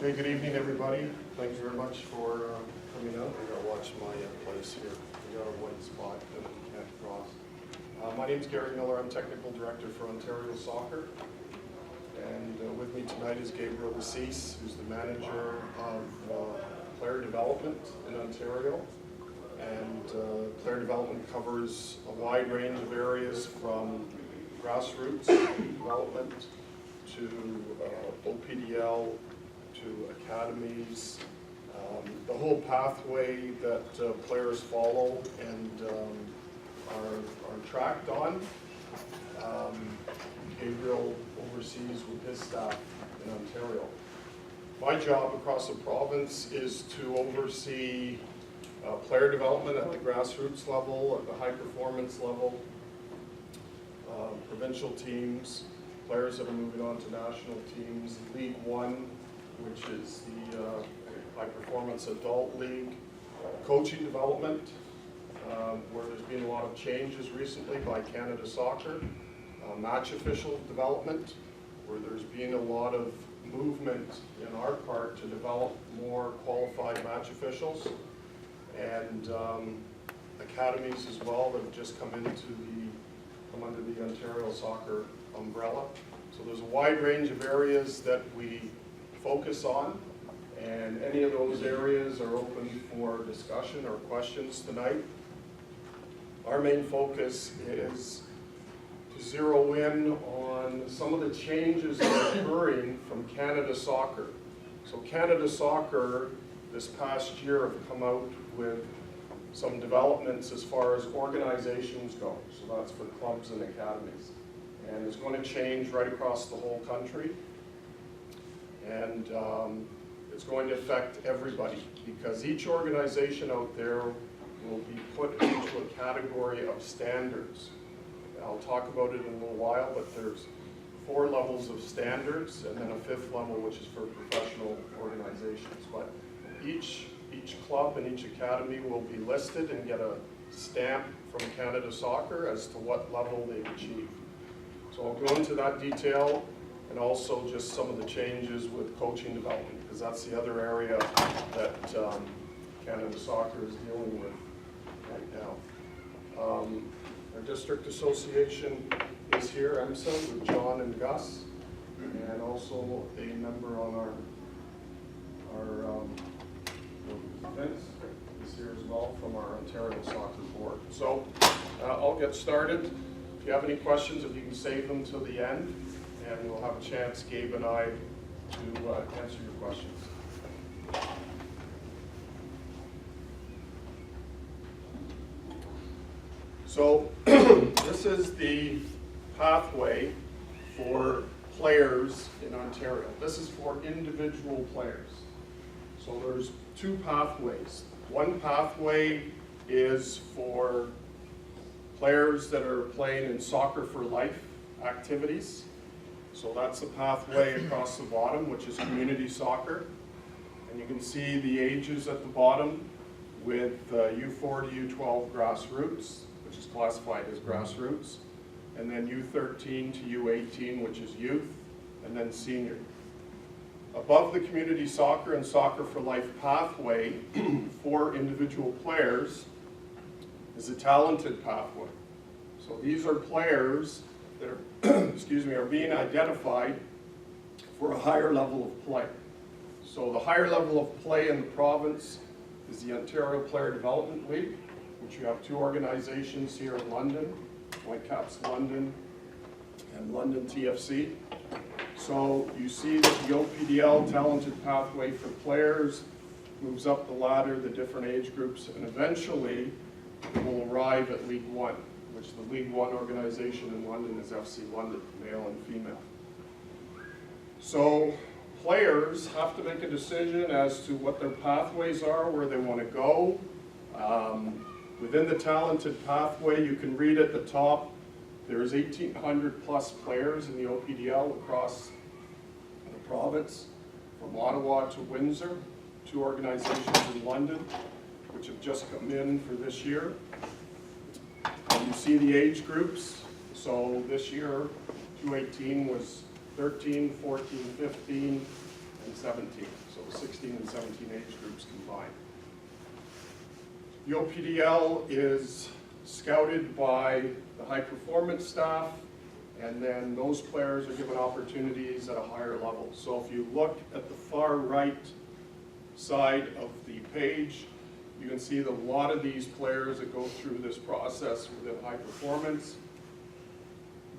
Hey, good evening, everybody. Thank you very much for coming out. I gotta watch my place here. We got a white spot that we can't cross. My name's Gary Miller. I'm Technical Director for Ontario Soccer. And with me tonight is Gabriel Assis, who's the Manager of Player Development in Ontario. And player development covers a wide range of areas from grassroots development to OPDL, to academies, the whole pathway that players follow and are tracked on. Gabriel oversees with his staff in Ontario. My job across the province is to oversee player development at the grassroots level, at the high performance level, provincial teams, players that are moving on to national teams, League One, which is the high performance adult league, coaching development, where there's been a lot of changes recently by Canada Soccer, match official development, where there's been a lot of movement in our part to develop more qualified match officials, and academies as well that have just come under the Ontario Soccer umbrella. So there's a wide range of areas that we focus on, and any of those areas are open for discussion or questions tonight. Our main focus is to zero in on some of the changes that are occurring from Canada Soccer. So Canada Soccer this past year have come out with some developments as far as organizations go. So that's for clubs and academies. And it's going to change right across the whole country. And it's going to affect everybody because each organization out there will be put into a category of standards. I'll talk about it in a little while, but there's 4 levels of standards and then a 5th level, which is for professional organizations. But each club and each academy will be listed and get a stamp from Canada Soccer as to what level they've achieved. So I'll go into that detail and also just some of the changes with coaching development, because that's the other area that Canada Soccer is dealing with right now. Our district association is here, EMSA, with John and Gus, and also a member on our Vince is here as well from our Ontario Soccer Board. So I'll get started. If you have any questions, if you can save them till the end, and we'll have a chance, Gabe and I, to answer your questions. So this is the pathway for players in Ontario. This is for individual players. So there's 2 pathways. One pathway is for players that are playing in Soccer for Life activities. So that's the pathway across the bottom, which is community soccer. And you can see the ages at the bottom with U4 to U12 grassroots, which is classified as grassroots, and then U13 to U18, which is youth, and then senior. Above the community soccer and Soccer for Life pathway for individual players is a talented pathway. So these are players that are, are being identified for a higher level of play. So the higher level of play in the province is the Ontario Player Development League, which you have 2 organizations here in London, Whitecaps London and London TFC. So you see that the OPDL talented pathway for players moves up the ladder, the different age groups, and eventually will arrive at League One, which the League One organization in London is FC London, male and female. So players have to make a decision as to what their pathways are, where they want to go. Within the talented pathway, you can read at the top, there's 1,800 plus players in the OPDL across the province, from Ottawa to Windsor, 2 organizations in London, which have just come in for this year. And you see the age groups. So this year, 2018 was 13, 14, 15, and 17, so the 16 and 17 age groups combined. The OPDL is scouted by the high performance staff, and then those players are given opportunities at a higher level. So if you look at the far right side of the page, you can see that a lot of these players that go through this process within high performance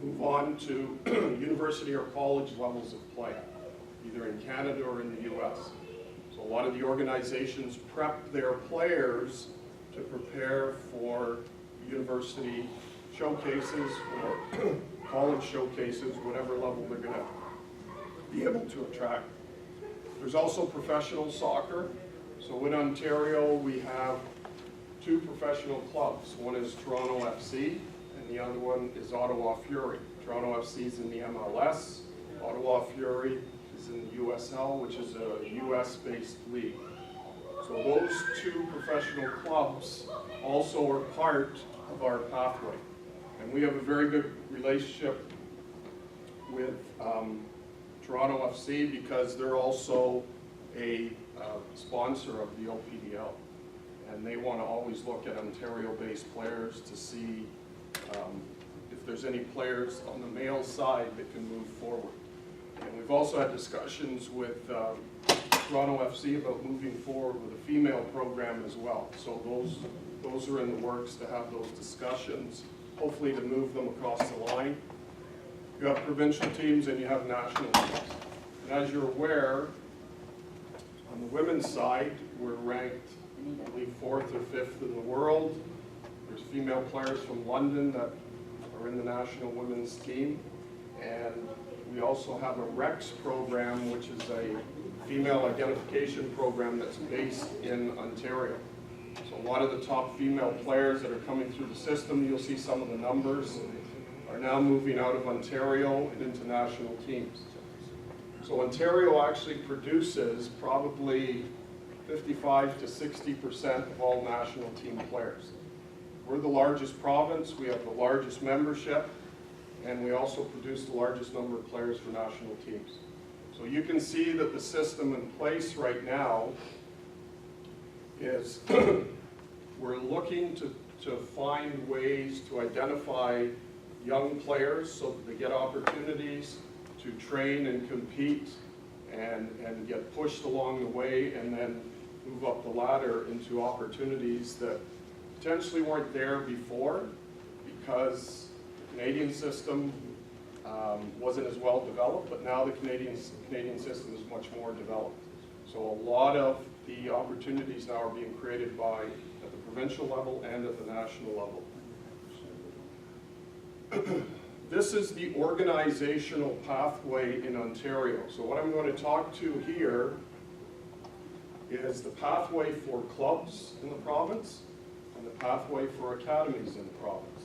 move on to university or college levels of play, either in Canada or in the US. So a lot of the organizations prep their players to prepare for university showcases or college showcases, whatever level they're going to be able to attract. There's also professional soccer. So in Ontario, we have two professional clubs. One is Toronto FC, and the other one is Ottawa Fury. Toronto FC is in the MLS. Ottawa Fury is in the USL, which is a US-based league. So those two professional clubs also are part of our pathway. And we have a very good relationship with Toronto FC because they're also a sponsor of the OPDL. And they want to always look at Ontario-based players to see if there's any players on the male side that can move forward. And we've also had discussions with Toronto FC about moving forward with a female program as well. So those are in the works to have those discussions, hopefully to move them across the line. You have provincial teams and you have national teams. And as you're aware, on the women's side, we're ranked, I believe, 4th or 5th in the world. There's female players from London that are in the national women's team. And we also have a REX program, which is a female identification program that's based in Ontario. So a lot of the top female players that are coming through the system, you'll see some of the numbers, are now moving out of Ontario and into national teams. So Ontario actually produces probably 55 to 60% of all national team players. We're the largest province, we have the largest membership, and we also produce the largest number of players for national teams. So you can see that the system in place right now is we're looking to find ways to identify young players so that they get opportunities to train and compete and get pushed along the way and then move up the ladder into opportunities that potentially weren't there before because the Canadian system wasn't as well developed, but now the Canadian system is much more developed. So a lot of the opportunities now are being created by at the provincial level and at the national level. This is the organizational pathway in Ontario. So what I'm going to talk to here is the pathway for clubs in the province and the pathway for academies in the province,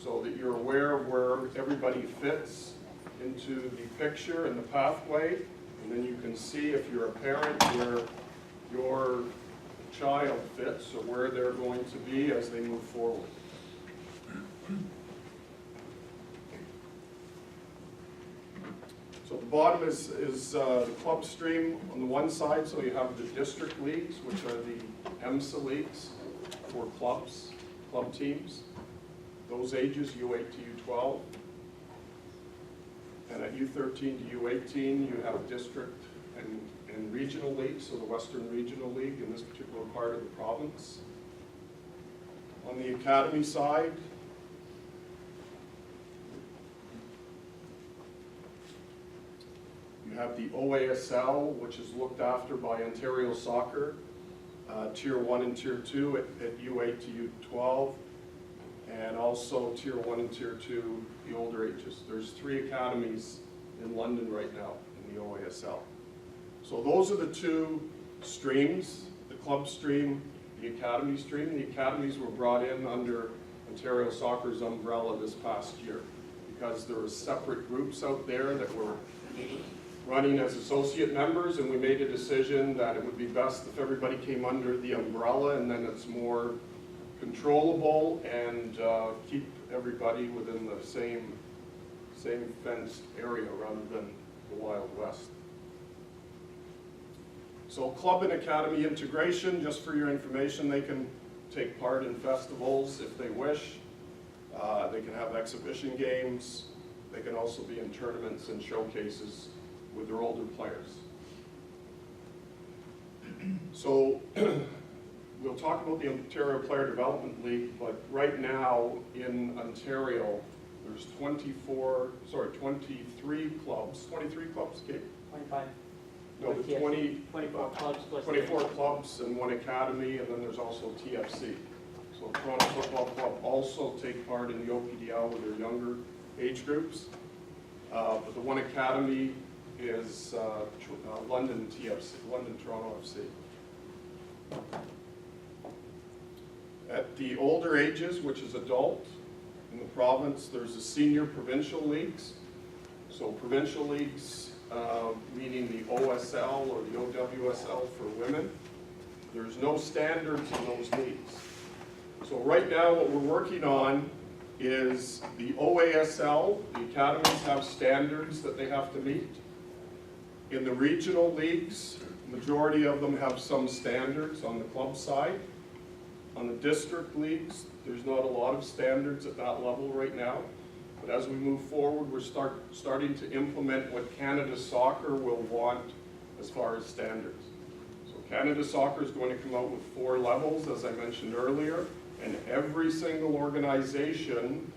so that you're aware of where everybody fits into the picture and the pathway, and then you can see if you're a parent where your child fits or where they're going to be as they move forward. So the bottom is the club stream on the one side, so you have the district leagues, which are the EMSA leagues for clubs, club teams. Those ages, U8 to U12. And at U13 to U18, you have district and regional leagues, so the Western Regional League in this particular part of the province. On the academy side, you have the OASL, which is looked after by Ontario Soccer, Tier 1 and Tier 2 at U8 to U12, and also Tier 1 and Tier 2, the older ages. There's 3 academies in London right now in the OASL. So those are the two streams, the club stream, the academy stream. The academies were brought in under Ontario Soccer's umbrella this past year because there were separate groups out there that were running as associate members, and we made a decision that it would be best if everybody came under the umbrella, and then it's more controllable and keep everybody within the same fenced area rather than the Wild West. So club and academy integration, just for your information, they can take part in festivals if they wish. They can have exhibition games. They can also be in tournaments and showcases with their older players. So we'll talk about the Ontario Player Development League, but right now in Ontario, there's 23 clubs, Kate? 25. No, the 24 clubs plus 24 clubs and one academy, and then there's also TFC. So Toronto Football Club also take part in the OPDL with their younger age groups. But the one academy is London TFC, London Toronto FC. At the older ages, which is adult, in the province, there's the senior provincial leagues. So provincial leagues, meaning the OSL or the OWSL for women. There's no standards in those leagues. So right now what we're working on is the OASL, the academies have standards that they have to meet. In the regional leagues, the majority of them have some standards on the club side. On the district leagues, there's not a lot of standards at that level right now. But as we move forward, we're starting to implement what Canada Soccer will want as far as standards. So Canada Soccer is going to come out with 4 levels, as I mentioned earlier, and every single organization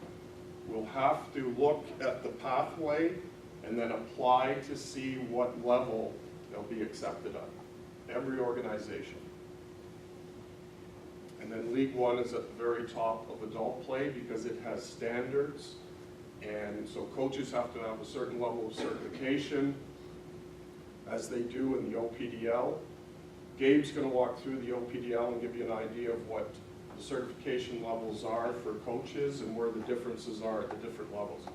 will have to look at the pathway and then apply to see what level they'll be accepted at. Every organization. And then League One is at the very top of adult play because it has standards. And so coaches have to have a certain level of certification, as they do in the OPDL. Gabe's going to walk through the OPDL and give you an idea of what the certification levels are for coaches and where the differences are at the different levels.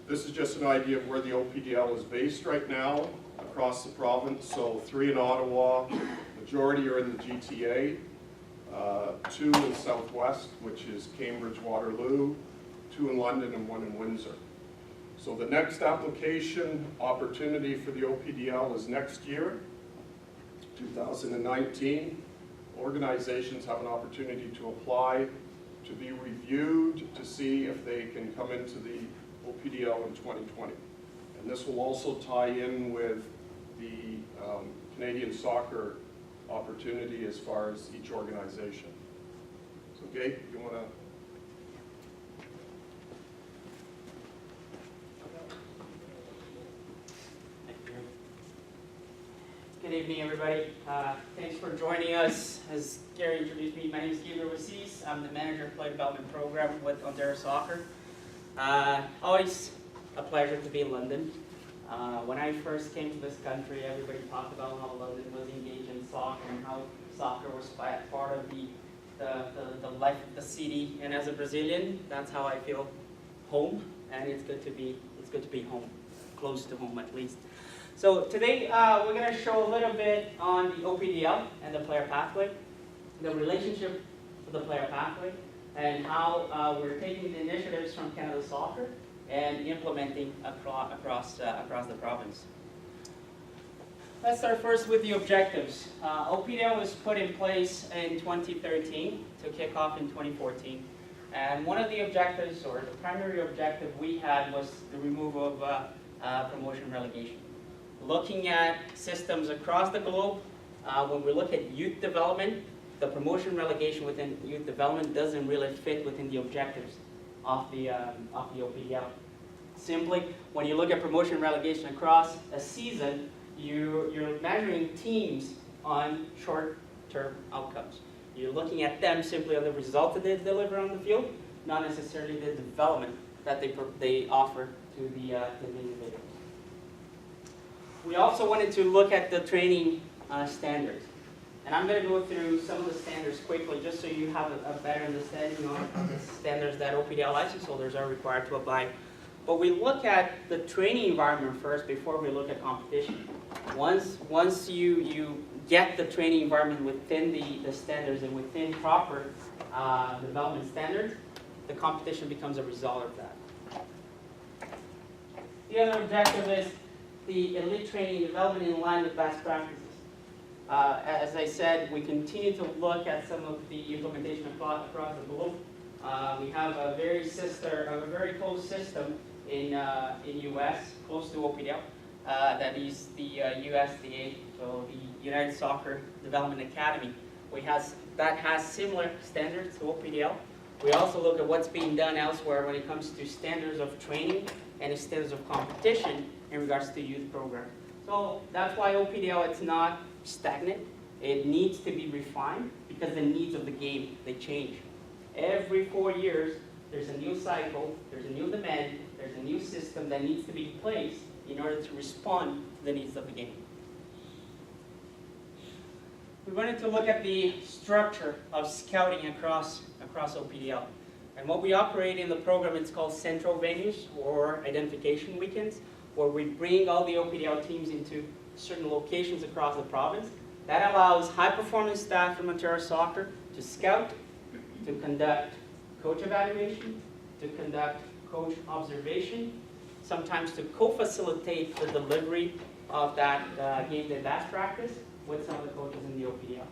This is just an idea of where the OPDL is based right now across the province. So 3 in Ottawa, majority are in the GTA, 2 in Southwest, which is Cambridge, Waterloo, 2 in London, and 1 in Windsor. So the next application opportunity for the OPDL is next year, 2019. Organizations have an opportunity to apply, to be reviewed, to see if they can come into the OPDL in 2020. And this will also tie in with the Canadian soccer opportunity as far as each organization. So Gabe, you want to? Good evening, everybody. Thanks for joining us. As Gary introduced me, my name is Gabriel Wassis. I'm the manager of Play Development Program with Ontario Soccer. Always a pleasure to be in London. When I first came to this country, everybody talked about how London was engaged in soccer and how soccer was part of the life of the city. And as a Brazilian, that's how I feel home. And it's good to be home, close to home at least. So today we're going to show a little bit on the OPDL and the player pathway, the relationship with the player pathway, and how we're taking the initiatives from Canada Soccer and implementing across the province. Let's start first with the objectives. OPDL was put in place in 2013 to kick off in 2014. And one of the objectives, or the primary objective we had, was the removal of promotion relegation. Looking at systems across the globe, when we look at youth development, the promotion relegation within youth development doesn't really fit within the objectives of the OPDL. Simply, when you look at promotion relegation across a season, you're measuring teams on short-term outcomes. You're looking at them simply on the results that they deliver on the field, not necessarily the development that they offer to the individuals. We also wanted to look at the training standards. And I'm going to go through some of the standards quickly just so you have a better understanding on the standards that OPDL license holders are required to apply. But we look at the training environment first before we look at competition. Once you get the training environment within the standards and within proper development standards, the competition becomes a result of that. The other objective is the elite training and development in line with best practices. As I said, we continue to look at some of the implementation across the globe. We have a very close system in US, close to OPDL. That is the USDA, so the United Soccer Development Academy. That has similar standards to OPDL. We also look at what's being done elsewhere when it comes to standards of training and standards of competition in regards to youth program. So that's why OPDL, it's not stagnant. It needs to be refined because the needs of the game, they change. Every 4 years, there's a new cycle, there's a new demand, there's a new system that needs to be in place in order to respond to the needs of the game. We wanted to look at the structure of scouting across OPDL. And what we operate in the program, it's called central venues or identification weekends, where we bring all the OPDL teams into certain locations across the province. That allows high-performance staff from Ontario Soccer to scout, to conduct coach evaluation, to conduct coach observation, sometimes to co-facilitate the delivery of that game day best practice with some of the coaches in the OPDL.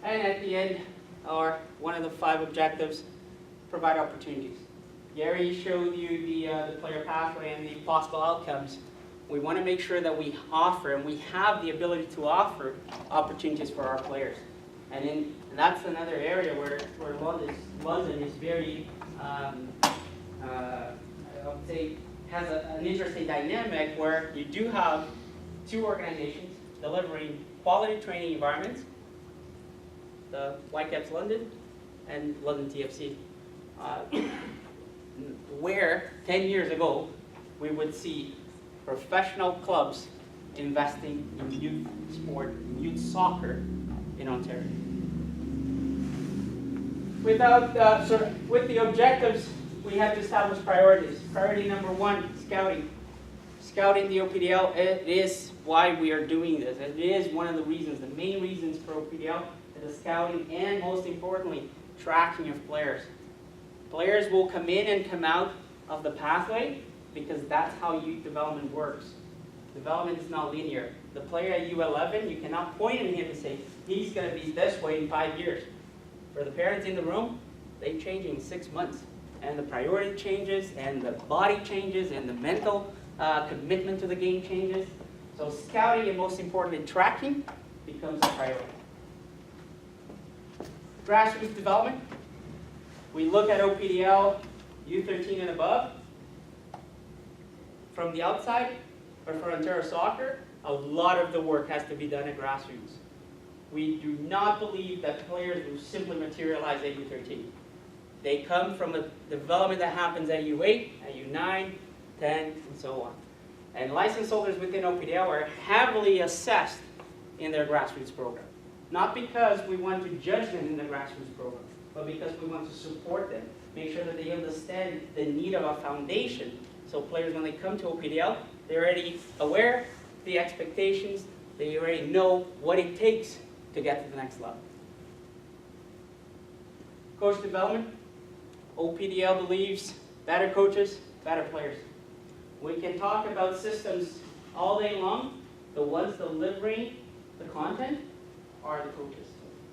And at the end, one of the 5 objectives, provide opportunities. Gary showed you the player pathway and the possible outcomes. We want to make sure that we offer, and we have the ability to offer, opportunities for our players. And that's another area where London is very, I would say, has an interesting dynamic where you do have 2 organizations delivering quality training environments, the Whitecaps London and London TFC, where 10 years ago we would see professional clubs investing in youth sport, youth soccer in Ontario. With the objectives, we have to establish priorities. Priority number 1, scouting. Scouting the OPDL, it is why we are doing this. It is one of the reasons, the main reasons for OPDL, is the scouting and, most importantly, tracking of players. Players will come in and come out of the pathway because that's how youth development works. Development is not linear. The player at U11, you cannot point at him and say, he's going to be this way in 5 years. For the parents in the room, they change in 6 months. And the priority changes, and the body changes, and the mental commitment to the game changes. So scouting and, most importantly, tracking becomes a priority. Grassroots development. We look at OPDL, U13 and above. From the outside, or for Ontario Soccer, a lot of the work has to be done at grassroots. We do not believe that players will simply materialize at U13. They come from a development that happens at U8, at U9, 10, and so on. And license holders within OPDL are heavily assessed in their grassroots program. Not because we want to judge them in the grassroots program, but because we want to support them, make sure that they understand the need of a foundation. So players, when they come to OPDL, they're already aware of the expectations, they already know what it takes to get to the next level. Coach development. OPDL believes better coaches, better players. We can talk about systems all day long. The ones delivering the content are the coaches.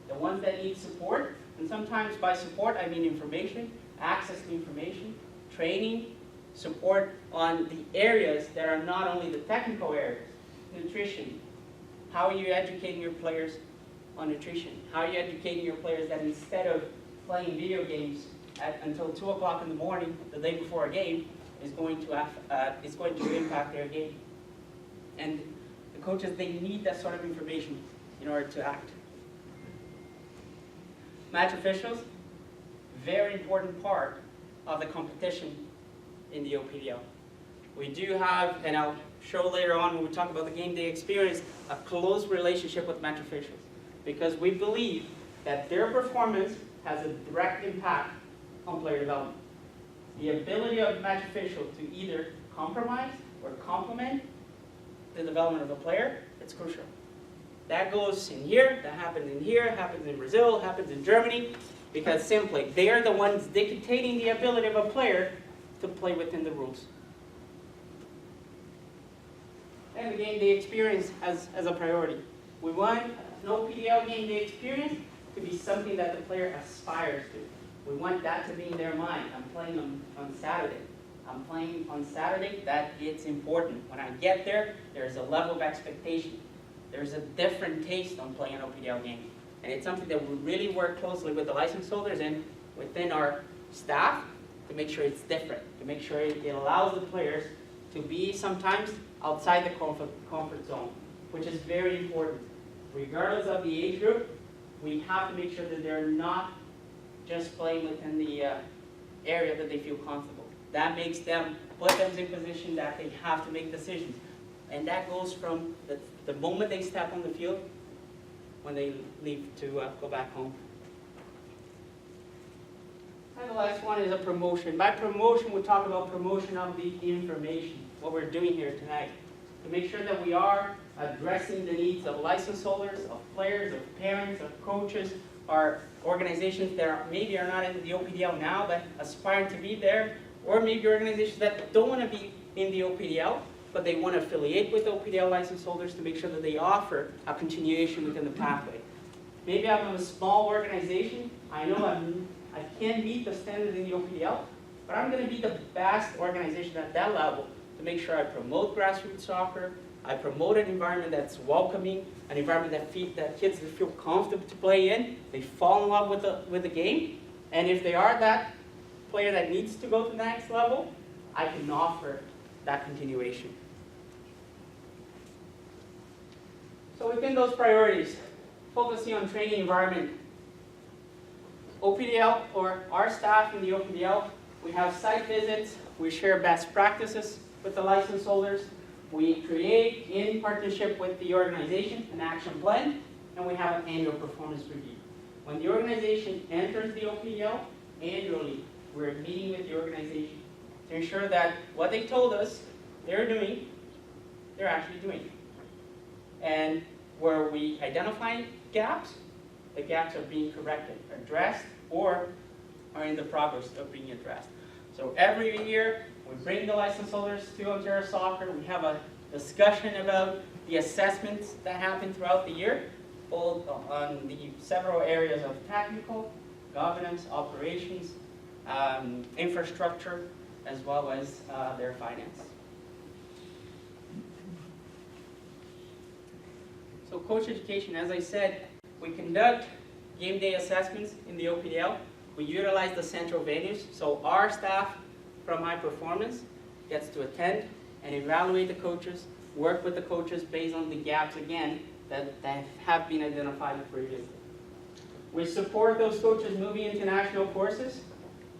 The ones that need support, and sometimes by support I mean information, access to information, training, support on the areas that are not only the technical areas, nutrition. How are you educating your players on nutrition? How are you educating your players that instead of playing video games until 2 o'clock in the morning the day before a game is going to impact their game? And the coaches, they need that sort of information in order to act. Match officials, very important part of the competition in the OPDL. We do have, and I'll show later on when we talk about the game day experience, a close relationship with match officials, because we believe that their performance has a direct impact on player development. The ability of the match official to either compromise or complement the development of a player, it's crucial. That goes in here, that happens in here, happens in Brazil, happens in Germany, because simply they are the ones dictating the ability of a player to play within the rules. and the game day experience as a priority. We want an OPDL game day experience to be something that the player aspires to. We want that to be in their mind. I'm playing on Saturday. I'm playing on Saturday, that it's important. When I get there, there's a level of expectation. There's a different taste on playing an OPDL game. And it's something that we really work closely with the license holders and within our staff to make sure it's different, to make sure it allows the players to be sometimes outside the comfort zone, which is very important. Regardless of the age group, we have to make sure that they're not just playing within the area that they feel comfortable. That makes them, put them in a position that they have to make decisions. And that goes from the moment they step on the field when they leave to go back home. And the last one is a promotion. By promotion, we talk about promotion of the information, what we're doing here tonight, to make sure that we are addressing the needs of license holders, of players, of parents, of coaches, or organizations that maybe are not in the OPDL now but aspire to be there, or maybe organizations that don't want to be in the OPDL, but they want to affiliate with OPDL license holders to make sure that they offer a continuation within the pathway. Maybe I'm a small organization. I know I can't meet the standards in the OPDL, but I'm going to be the best organization at that level to make sure I promote grassroots soccer, I promote an environment that's welcoming, an environment that kids feel comfortable to play in, they fall in love with the game, and if they are that player that needs to go to the next level, I can offer that continuation. So within those priorities, focusing on training environment, OPDL, or our staff in the OPDL, we have site visits, we share best practices with the license holders, we create, in partnership with the organization, an action plan, and we have an annual performance review. When the organization enters the OPDL, annually, we're meeting with the organization to ensure that what they told us they're doing, they're actually doing. And where we identify gaps, the gaps are being corrected, addressed, or are in the progress of being addressed. So every year, we bring the license holders to Ontario Soccer. We have a discussion about the assessments that happen throughout the year, both on the several areas of technical, governance, operations, infrastructure, as well as their finance. So coach education, as I said, we conduct game day assessments in the OPDL. We utilize the central venues, so our staff from High Performance gets to attend and evaluate the coaches, work with the coaches based on the gaps, again, that have been identified previously. We support those coaches moving into national courses.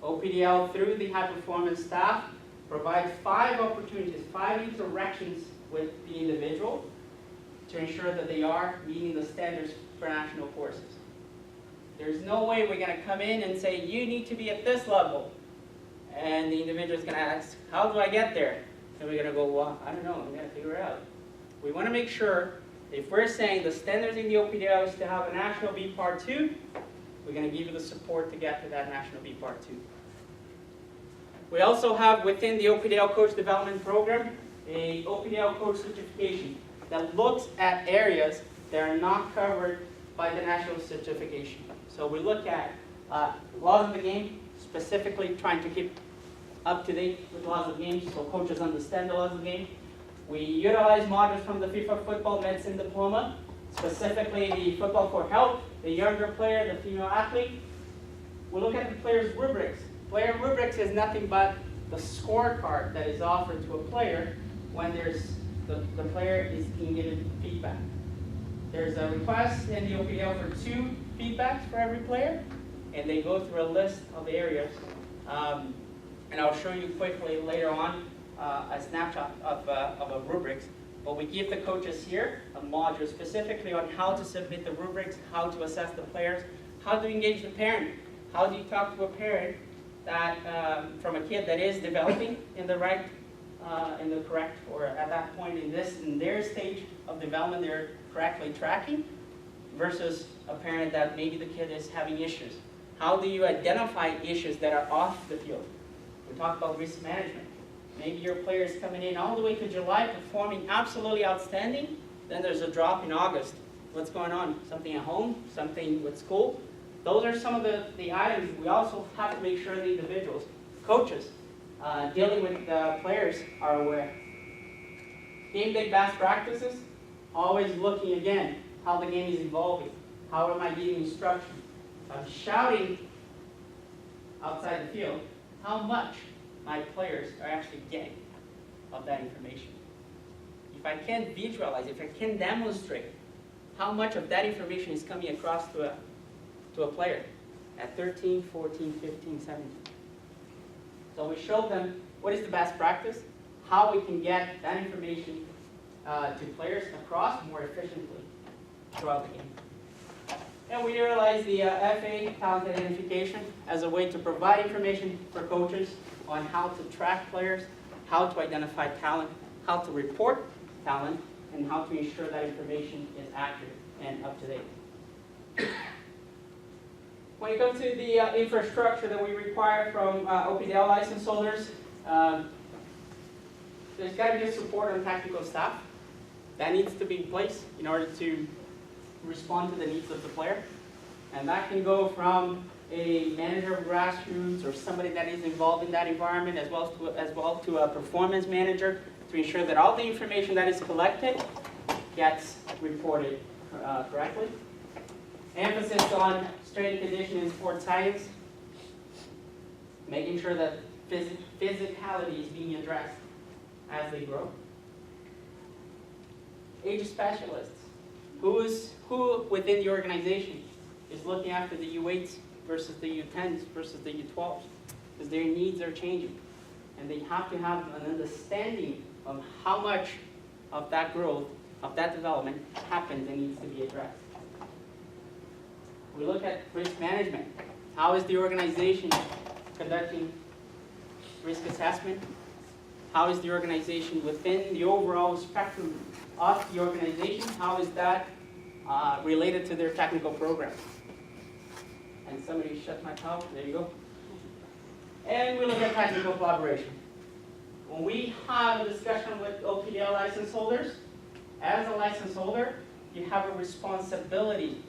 OPDL, through the High Performance staff, provides 5 opportunities, 5 interactions with the individual to ensure that they are meeting the standards for national courses. There's no way we're going to come in and say, you need to be at this level. And the individual is going to ask, how do I get there? And we're going to go, well, I don't know, I'm going to figure it out. We want to make sure, if we're saying the standards in the OPDL is to have a National B Part 2, we're going to give you the support to get to that National B Part 2. We also have within the OPDL Coach Development Program, a OPDL Coach Certification that looks at areas that are not covered by the national certification. So we look at laws of the game, specifically trying to keep up to date with laws of the game so coaches understand the laws of the game. We utilize modules from the FIFA Football Medicine Diploma, specifically the Football for Health, the younger player, the female athlete. We look at the player's rubrics. Player rubrics is nothing but the scorecard that is offered to a player when the player is being given feedback. There's a request in the OPDL for 2 feedbacks for every player, and they go through a list of areas. And I'll show you quickly later on a snapshot of a rubrics. But we give the coaches here a module specifically on how to submit the rubrics, how to assess the players, how to engage the parent. How do you talk to a parent that from a kid that is developing in the right, in the correct, or at that point in their stage of development they're correctly tracking, versus a parent that maybe the kid is having issues. How do you identify issues that are off the field? We talk about risk management. maybe your player is coming in all the way to July performing absolutely outstanding, then there's a drop in August. What's going on? Something at home? Something with school? Those are some of the items. We also have to make sure the individuals, coaches, dealing with the players are aware. Game day best practices, always looking again how the game is evolving. How am I giving instruction? If I'm shouting outside the field, how much my players are actually getting of that information. If I can't visualize, if I can demonstrate how much of that information is coming across to a player at 13, 14, 15, 17. So we showed them what is the best practice, how we can get that information to players across more efficiently throughout the game. And we realized the FA talent identification as a way to provide information for coaches on how to track players, how to identify talent, how to report talent, and how to ensure that information is accurate and up to date. When it comes to the infrastructure that we require from OPDL license holders, there's got to be support on technical staff. That needs to be in place in order to respond to the needs of the player. And that can go from a manager of grassroots or somebody that is involved in that environment as well to a performance manager to ensure that all the information that is collected gets reported correctly. Emphasis on strength and conditioning and sports science, making sure that physicality is being addressed as they grow. Age specialists, who within the organization is looking after the U8s versus the U10s versus the U12s, because their needs are changing. And they have to have an understanding of how much of that growth, of that development happens and needs to be addressed. We look at risk management. How is the organization conducting risk assessment? How is the organization within the overall spectrum of the organization? How is that related to their technical program? And somebody shut my mouth. There you go. And we look at technical collaboration. When we have a discussion with OPDL license holders, as a license holder, you have a responsibility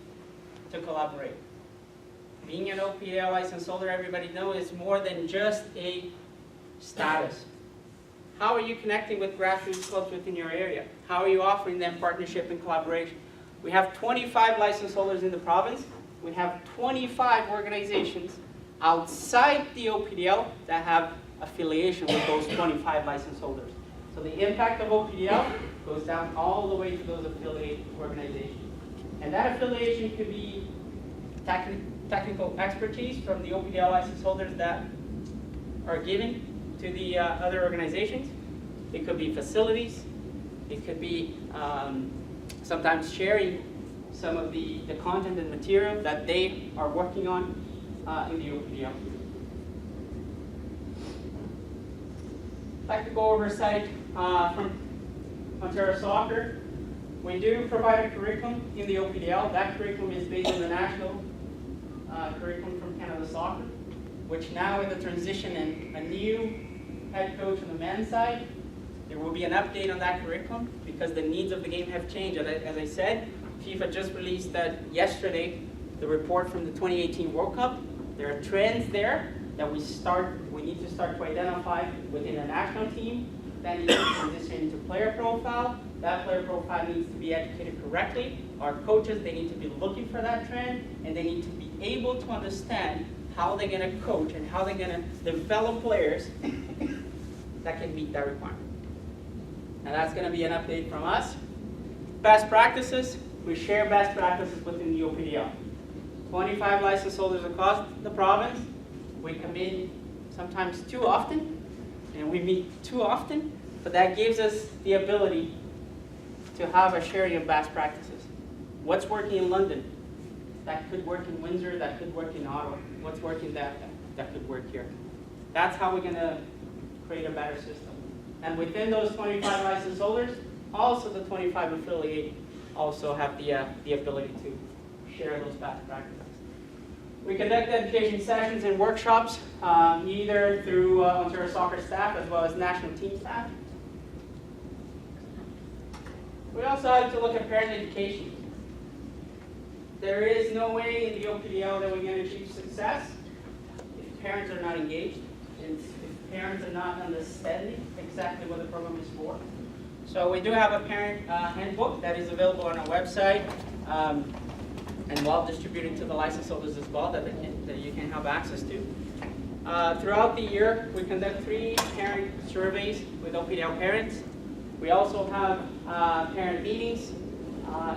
to collaborate. Being an OPDL license holder, everybody knows, is more than just a status. How are you connecting with grassroots clubs within your area? How are you offering them partnership and collaboration? We have 25 license holders in the province. We have 25 organizations outside the OPDL that have affiliation with those 25 license holders. So the impact of OPDL goes down all the way to those affiliate organizations. And that affiliation could be technical expertise from the OPDL license holders that are given to the other organizations. It could be facilities. It could be sometimes sharing some of the content and material that they are working on in the OPDL. Technical oversight from Ontario Soccer. We do provide a curriculum in the OPDL. That curriculum is based on the national curriculum from Canada Soccer, which now with the transition and a new head coach on the men's side, there will be an update on that curriculum because the needs of the game have changed. As I said, FIFA just released that yesterday, the report from the 2018 World Cup. There are trends there that we need to start to identify within a national team. That needs to transition into player profile. That player profile needs to be educated correctly. Our coaches, they need to be looking for that trend, and they need to be able to understand how they're going to coach and how they're going to develop players that can meet that requirement. And that's going to be an update from us. Best practices. We share best practices within the OPDL. 25 license holders across the province. We come in sometimes too often, and we meet too often, but that gives us the ability to have a sharing of best practices. What's working in London? That could work in Windsor, that could work in Ottawa. What's working that could work here. That's how we're going to create a better system. And within those 25 license holders, also the 25 affiliate also have the ability to share those best practices. We conduct education sessions and workshops, either through Ontario Soccer staff as well as national team staff. We also have to look at parent education. There is no way in the OPDL that we're going to achieve success if parents are not engaged, and if parents are not understanding exactly what the program is for. So we do have a parent handbook that is available on our website, and well distributed to the license holders as well that you can have access to. Throughout the year, we conduct 3 parent surveys with OPDL parents. We also have parent meetings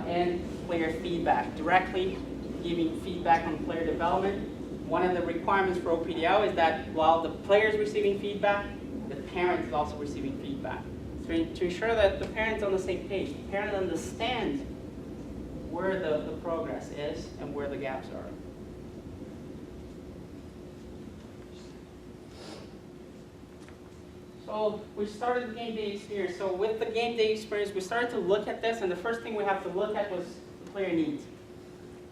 and player feedback, directly giving feedback on player development. One of the requirements for OPDL is that while the player is receiving feedback, the parent is also receiving feedback. So to ensure that the parent's on the same page, the parent understands where the progress is and where the gaps are. So we started the game day experience. So with the game day experience, we started to look at this, and the first thing we have to look at was the player needs.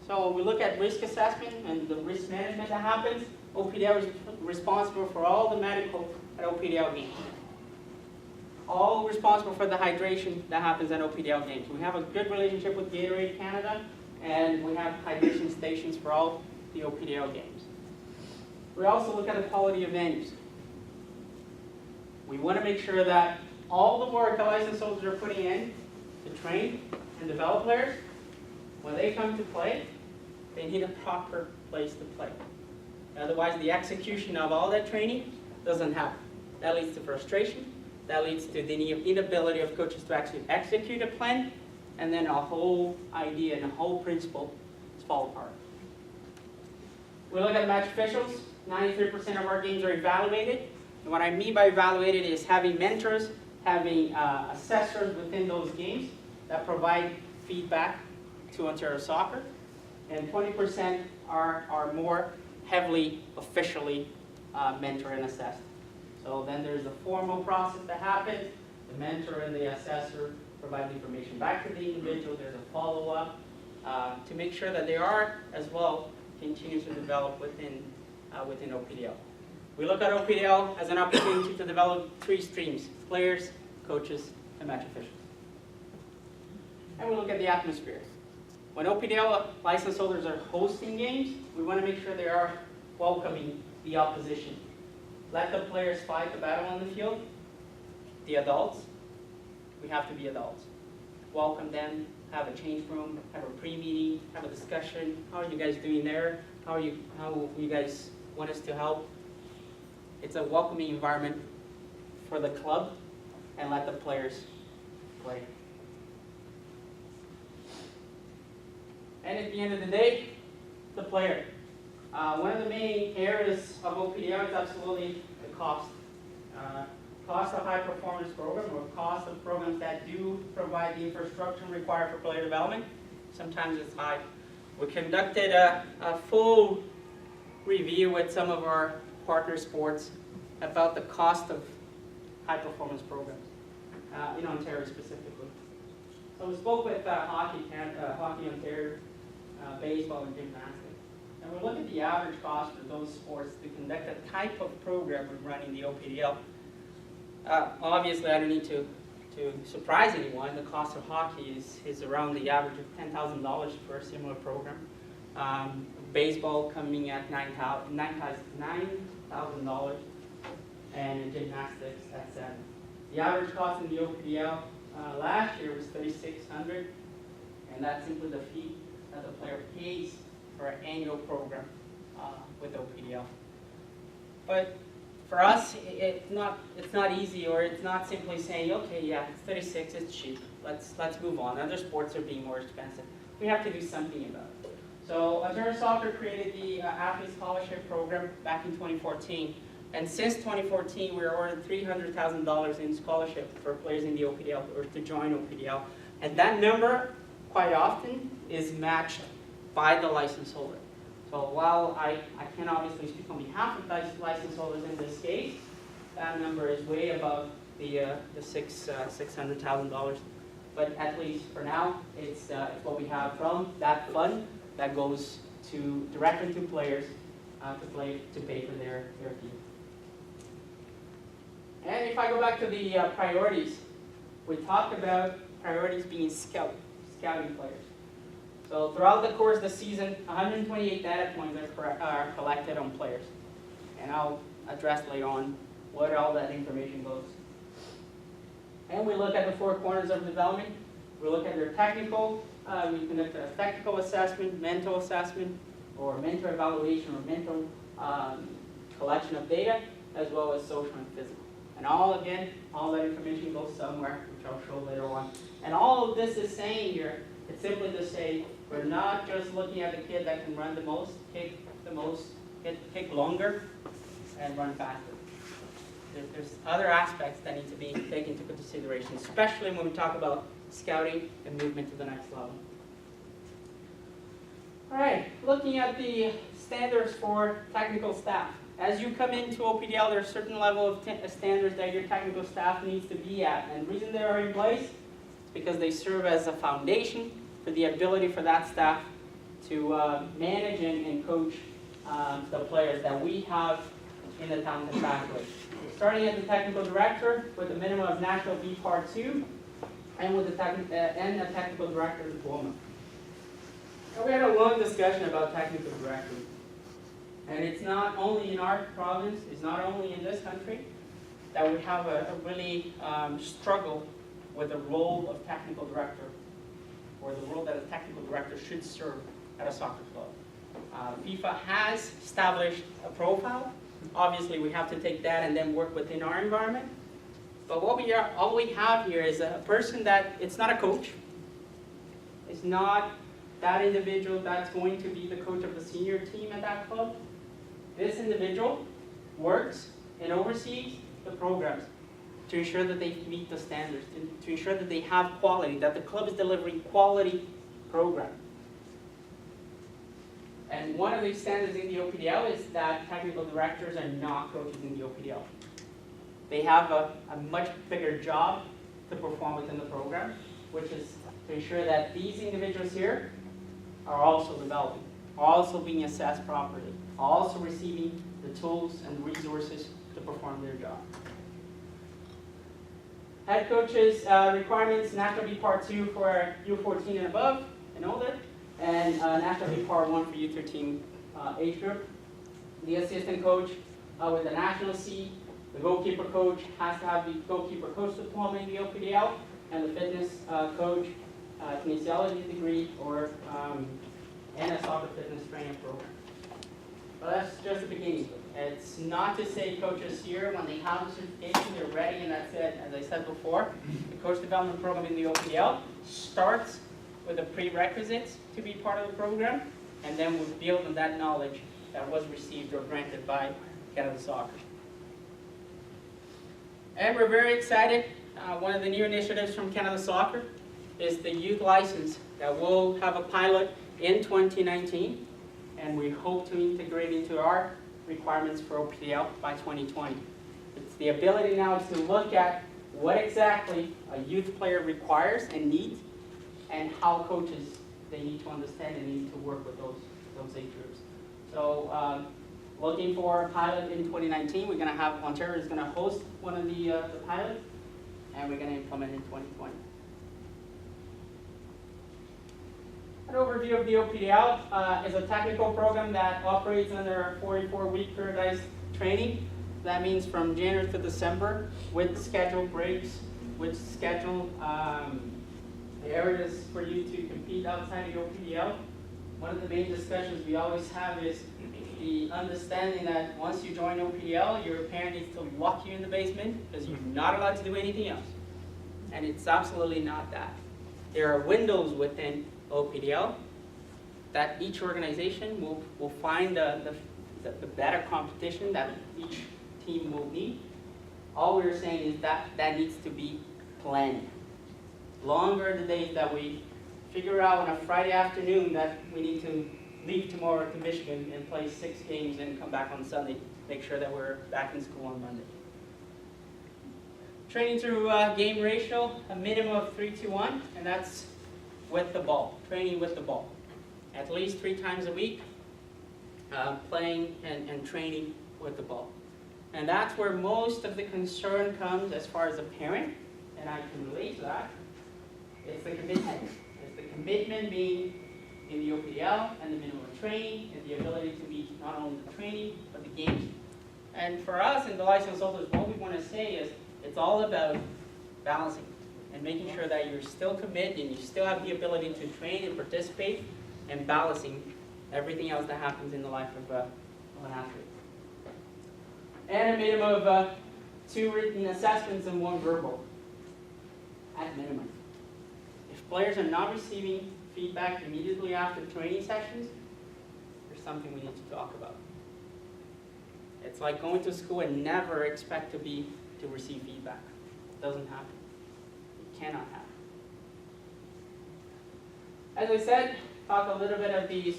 So we look at risk assessment and the risk management that happens. OPDL is responsible for all the medical at OPDL games. All responsible for the hydration that happens at OPDL games. We have a good relationship with Gatorade Canada, and we have hydration stations for all the OPDL games. We also look at the quality of venues. We want to make sure that all the work the license holders are putting in to train and develop players, when they come to play, they need a proper place to play. Otherwise, the execution of all that training doesn't happen. That leads to frustration. That leads to the inability of coaches to actually execute a plan, and then a whole idea and a whole principle fall apart. We look at match officials. 93% of our games are evaluated. And what I mean by evaluated is having mentors, having assessors within those games that provide feedback to Ontario Soccer. And 20% are more heavily, officially mentored and assessed. So then there's a formal process that happens. The mentor and the assessor provide the information back to the individual. There's a follow-up to make sure that they are, as well, continues to develop within OPDL. We look at OPDL as an opportunity to develop 3 streams: players, coaches, and match officials. And we look at the atmosphere. When OPDL license holders are hosting games, we want to make sure they are welcoming the opposition. Let the players fight the battle on the field. The adults, we have to be adults. Welcome them, have a change room, have a pre-meeting, have a discussion. How are you guys doing there? How you guys want us to help? It's a welcoming environment for the club, and let the players play. And at the end of the day, the player. One of the main areas of OPDL is absolutely the cost. Cost of high performance program, or cost of programs that do provide the infrastructure required for player development. Sometimes it's high. We conducted a full review with some of our partner sports about the cost of high performance programs in Ontario specifically. So we spoke with Hockey Ontario, baseball, and gymnastics. And we look at the average cost for those sports to conduct a type of program we run in the OPDL. Obviously, I don't need to surprise anyone. The cost of hockey is around the average of $10,000 for a similar program. Baseball coming at $9,000, and gymnastics at $7,000. The average cost in the OPDL last year was $3,600, and that's simply the fee that the player pays for an annual program with OPDL. But for us, it's not easy, or it's not simply saying, okay, yeah, it's 36, it's cheap. Let's move on. Other sports are being more expensive. We have to do something about it. So Ontario Soccer created the Athlete Scholarship Program back in 2014. And since 2014, we were awarded $300,000 in scholarship for players in the OPDL, or to join OPDL. And that number, quite often, is matched by the license holder. So while I can obviously speak on behalf of the license holders in this case, that number is way above the $600,000. But at least for now, it's what we have from that fund that goes to directly to players to pay for their team. And if I go back to the priorities, we talked about priorities being scouting players. So throughout the course of the season, 128 data points are collected on players. And I'll address later on where all that information goes. And we look at the four corners of development. We look at their technical, we conduct a technical assessment, mental assessment, or mental evaluation, or mental collection of data, as well as social and physical. And all that information goes somewhere, which I'll show later on. And all of this is saying here, it's simply to say, we're not just looking at the kid that can run the most, kick longer, and run faster. There's other aspects that need to be taken into consideration, especially when we talk about scouting and movement to the next level. All right, looking at the standards for technical staff. As you come into OPDL, there's a certain level of standards that your technical staff needs to be at. And the reason they are in place is because they serve as a foundation for the ability for that staff to manage and coach the players that we have in the talented pathway. Starting at the technical director with a minimum of National B Part 2 and with a technical director diploma. And we had a long discussion about technical director. And it's not only in our province, it's not only in this country, that we have a really struggle with the role of technical director, or the role that a technical director should serve at a soccer club. FIFA has established a profile. Obviously, we have to take that and then work within our environment. But all we have here is a person that, it's not a coach. It's not that individual that's going to be the coach of the senior team at that club. This individual works and oversees the programs to ensure that they meet the standards, to ensure that they have quality, that the club is delivering quality program. And one of the standards in the OPDL is that technical directors are not coaches in the OPDL. They have a much bigger job to perform within the program, which is to ensure that these individuals here are also developing, are also being assessed properly, are also receiving the tools and resources to perform their job. Head coaches requirements, National B Part 2 for U14 and above and older, and National B Part 1 for U13 age group. The assistant coach with the National C, the goalkeeper coach has to have the goalkeeper coach diploma in the OPDL, and the fitness coach, kinesiology degree, or and a soccer fitness training program. But that's just the beginning. It's not to say coaches here, when they have the certification, they're ready and that's it. As I said before, the coach development program in the OPDL starts with the prerequisites to be part of the program, and then we build on that knowledge that was received or granted by Canada Soccer. And we're very excited. One of the new initiatives from Canada Soccer is the youth license that will have a pilot in 2019, and we hope to integrate into our requirements for OPDL by 2020. It's the ability now to look at what exactly a youth player requires and needs, and how coaches they need to understand and need to work with those age groups. So looking for a pilot in 2019. We're going to have, Ontario is going to host one of the pilots, and we're going to implement in 2020. An overview of the OPDL is a technical program that operates under a 44-week periodized training. That means from January to December, with scheduled breaks, with scheduled areas for you to compete outside the OPDL. One of the main discussions we always have is the understanding that once you join OPDL, your parent needs to lock you in the basement because you're not allowed to do anything else. And it's absolutely not that. There are windows within OPDL that each organization will find the better competition that each team will need. All we're saying is that that needs to be planned. Longer the days that we figure out on a Friday afternoon that we need to leave tomorrow to Michigan and play 6 games and come back on Sunday, make sure that we're back in school on Monday. Training through game ratio, a minimum of 3-to-1, and that's with the ball, training with the ball. At least 3 times a week, playing and training with the ball. And that's where most of the concern comes as far as a parent, and I can relate to that. It's the commitment. It's the commitment being in the OPDL and the minimum training and the ability to meet not only the training but the games. And for us in the license holders, what we want to say is it's all about balancing and making sure that you're still committed and you still have the ability to train and participate and balancing everything else that happens in the life of an athlete. And a minimum of 2 written assessments and 1 verbal, at minimum. If players are not receiving feedback immediately after training sessions, there's something we need to talk about. It's like going to school and never expect to receive feedback. It doesn't happen. It cannot happen. As I said, talk a little bit of the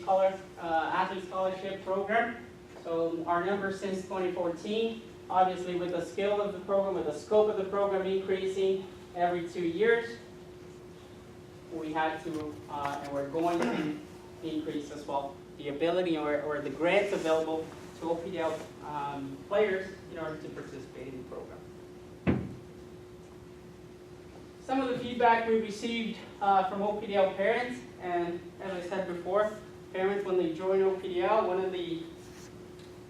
athlete scholarship program. So our numbers since 2014, obviously with the scale of the program, with the scope of the program increasing every 2 years, we had to, and we're going to increase as well, the ability or the grants available to OPDL players in order to participate in the program. Some of the feedback we received from OPDL parents, and as I said before, parents when they join OPDL, one of the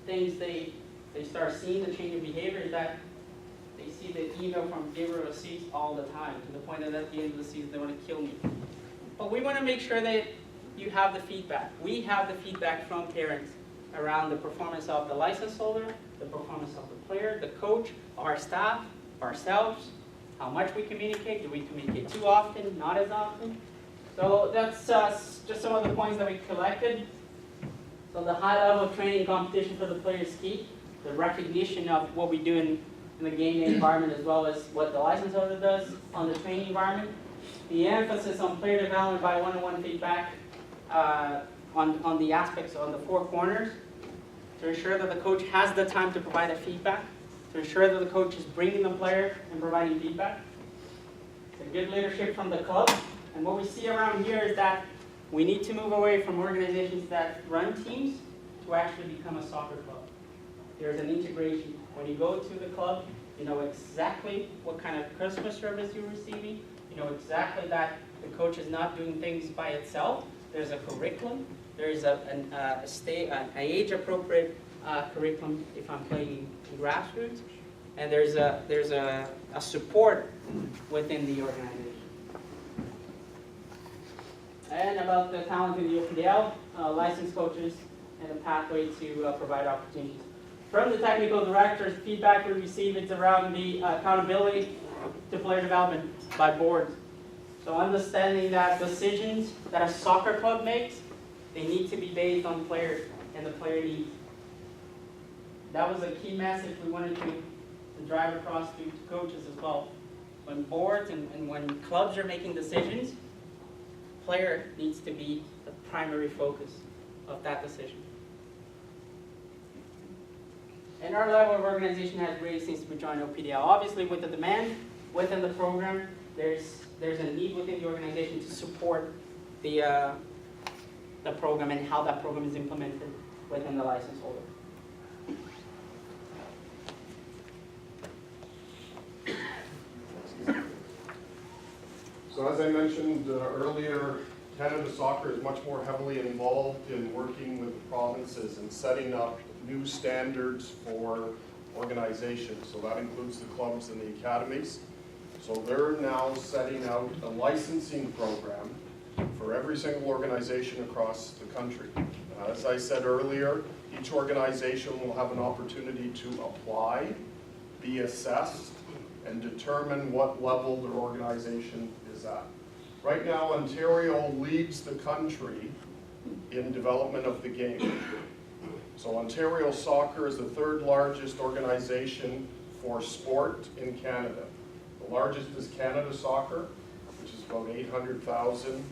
things they start seeing the change in behavior is that they see the email from Gabriel Assis all the time, to the point that at the end of the season they want to kill me. But we want to make sure that you have the feedback. We have the feedback from parents around the performance of the license holder, the performance of the player, the coach, our staff, ourselves, how much we communicate. Do we communicate too often, not as often? So that's just some of the points that we collected. So the high level of training competition for the players is key. The recognition of what we do in the game day environment as well as what the license holder does on the training environment. The emphasis on player development by one-on-one feedback on the aspects on the 4 corners to ensure that the coach has the time to provide that feedback, to ensure that the coach is bringing the player and providing feedback. It's a good leadership from the club. And what we see around here is that we need to move away from organizations that run teams to actually become a soccer club. There's an integration. When you go to the club, you know exactly what kind of customer service you're receiving. You know exactly that the coach is not doing things by itself. There's a curriculum. There's an age-appropriate curriculum if I'm playing in grassroots. And there's a support within the organization. And about the talent in the OPDL, licensed coaches, and a pathway to provide opportunities. From the technical director's feedback we received, it's around the accountability to player development by boards. So understanding that decisions that a soccer club makes, they need to be based on players and the player needs. That was a key message we wanted to drive across to coaches as well. When boards and when clubs are making decisions, player needs to be the primary focus of that decision. And our level of organization has raised since we joined OPDL. Obviously, with the demand within the program, there's a need within the organization to support the program and how that program is implemented within the license holder. So as I mentioned earlier, Canada Soccer is much more heavily involved in working with the provinces and setting up new standards for organizations. So that includes the clubs and the academies. So they're now setting out a licensing program for every single organization across the country. As I said earlier, each organization will have an opportunity to apply, be assessed, and determine what level their organization is at. Right now, Ontario leads the country in development of the game. So Ontario Soccer is the 3rd largest organization for sport in Canada. The largest is Canada Soccer, which is about 800,000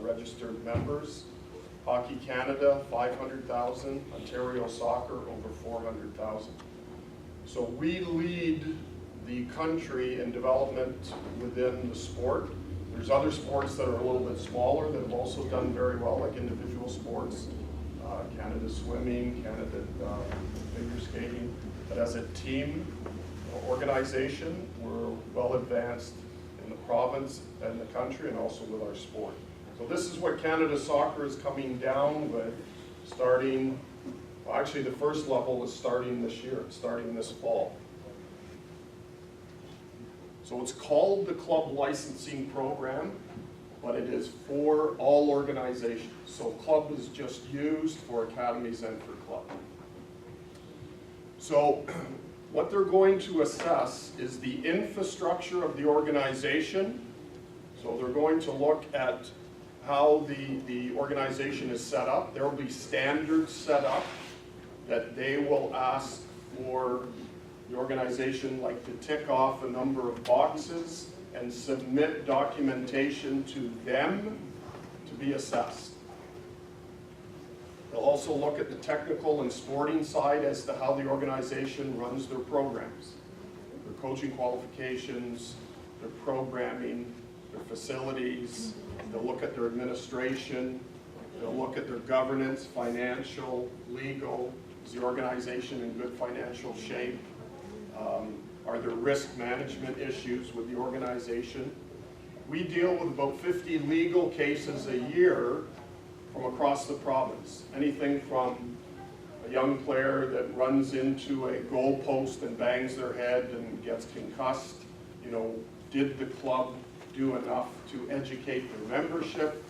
registered members. Hockey Canada, 500,000. Ontario Soccer, over 400,000. So we lead the country in development within the sport. There's other sports that are a little bit smaller that have also done very well, like individual sports. Canada Swimming, Canada Figure Skating. But as a team organization, we're well advanced in the province and the country and also with our sport. So this is what Canada Soccer is coming down with, starting, well, actually the first level is starting this year, it's starting this fall. So it's called the Club Licensing Program, but it is for all organizations. So club is just used for academies and for club. So what they're going to assess is the infrastructure of the organization. So they're going to look at how the organization is set up. There will be standards set up that they will ask for the organization like to tick off a number of boxes and submit documentation to them to be assessed. They'll also look at the technical and sporting side as to how the organization runs their programs, their coaching qualifications, their programming, their facilities. They'll look at their administration. They'll look at their governance, financial, legal. Is the organization in good financial shape? Are there risk management issues with the organization? We deal with about 50 legal cases a year from across the province. Anything from a young player that runs into a goal post and bangs their head and gets concussed. You know, did the club do enough to educate their membership?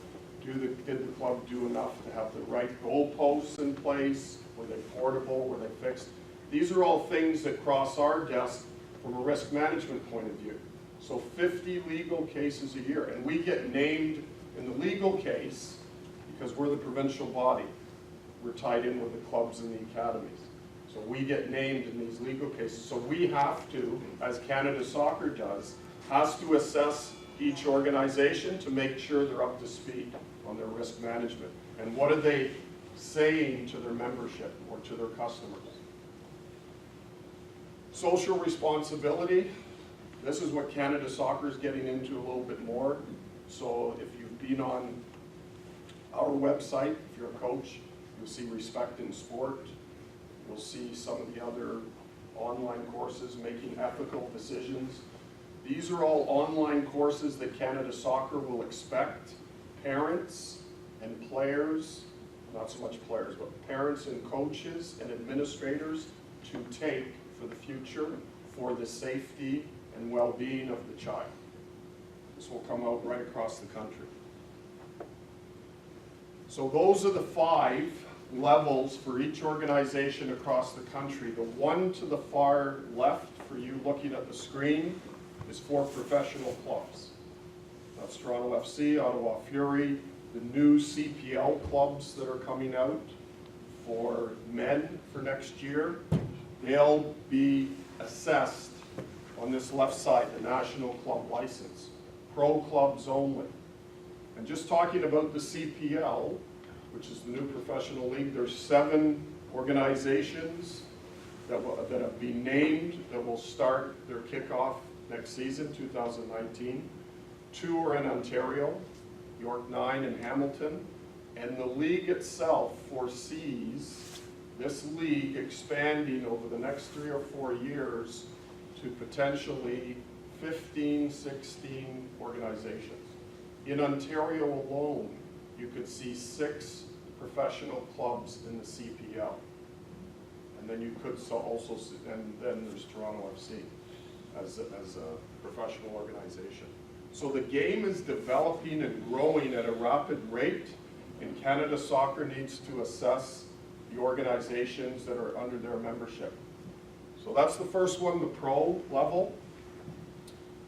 Did the club do enough to have the right goal posts in place? Were they portable? Were they fixed? These are all things that cross our desk from a risk management point of view. So 50 legal cases a year, and we get named in the legal case because we're the provincial body. We're tied in with the clubs and the academies. So we get named in these legal cases. So we have to, as Canada Soccer does, has to assess each organization to make sure they're up to speed on their risk management. And what are they saying to their membership or to their customers? Social responsibility. This is what Canada Soccer is getting into a little bit more. So if you've been on our website, if you're a coach, you'll see Respect in Sport. You'll see some of the other online courses, Making Ethical Decisions. These are all online courses that Canada Soccer will expect parents and players, not so much players, but parents and coaches and administrators to take for the future for the safety and well-being of the child. This will come out right across the country. So those are the 5 levels for each organization across the country. The one to the far left for you looking at the screen is for professional clubs. That's Toronto FC, Ottawa Fury, the new CPL clubs that are coming out for men for next year. They'll be assessed on this left side, the national club license, pro clubs only. And just talking about the CPL, which is the new professional league, there's 7 organizations that have been named that will start their kickoff next season, 2019. 2 are in Ontario, York 9 and Hamilton. And the league itself foresees this league expanding over the next 3 or 4 years to potentially 15, 16 organizations. In Ontario alone, you could see 6 professional clubs in the CPL. And then you could also see, and then there's Toronto FC as a professional organization. So the game is developing and growing at a rapid rate, and Canada Soccer needs to assess the organizations that are under their membership. So that's the first one, the pro level.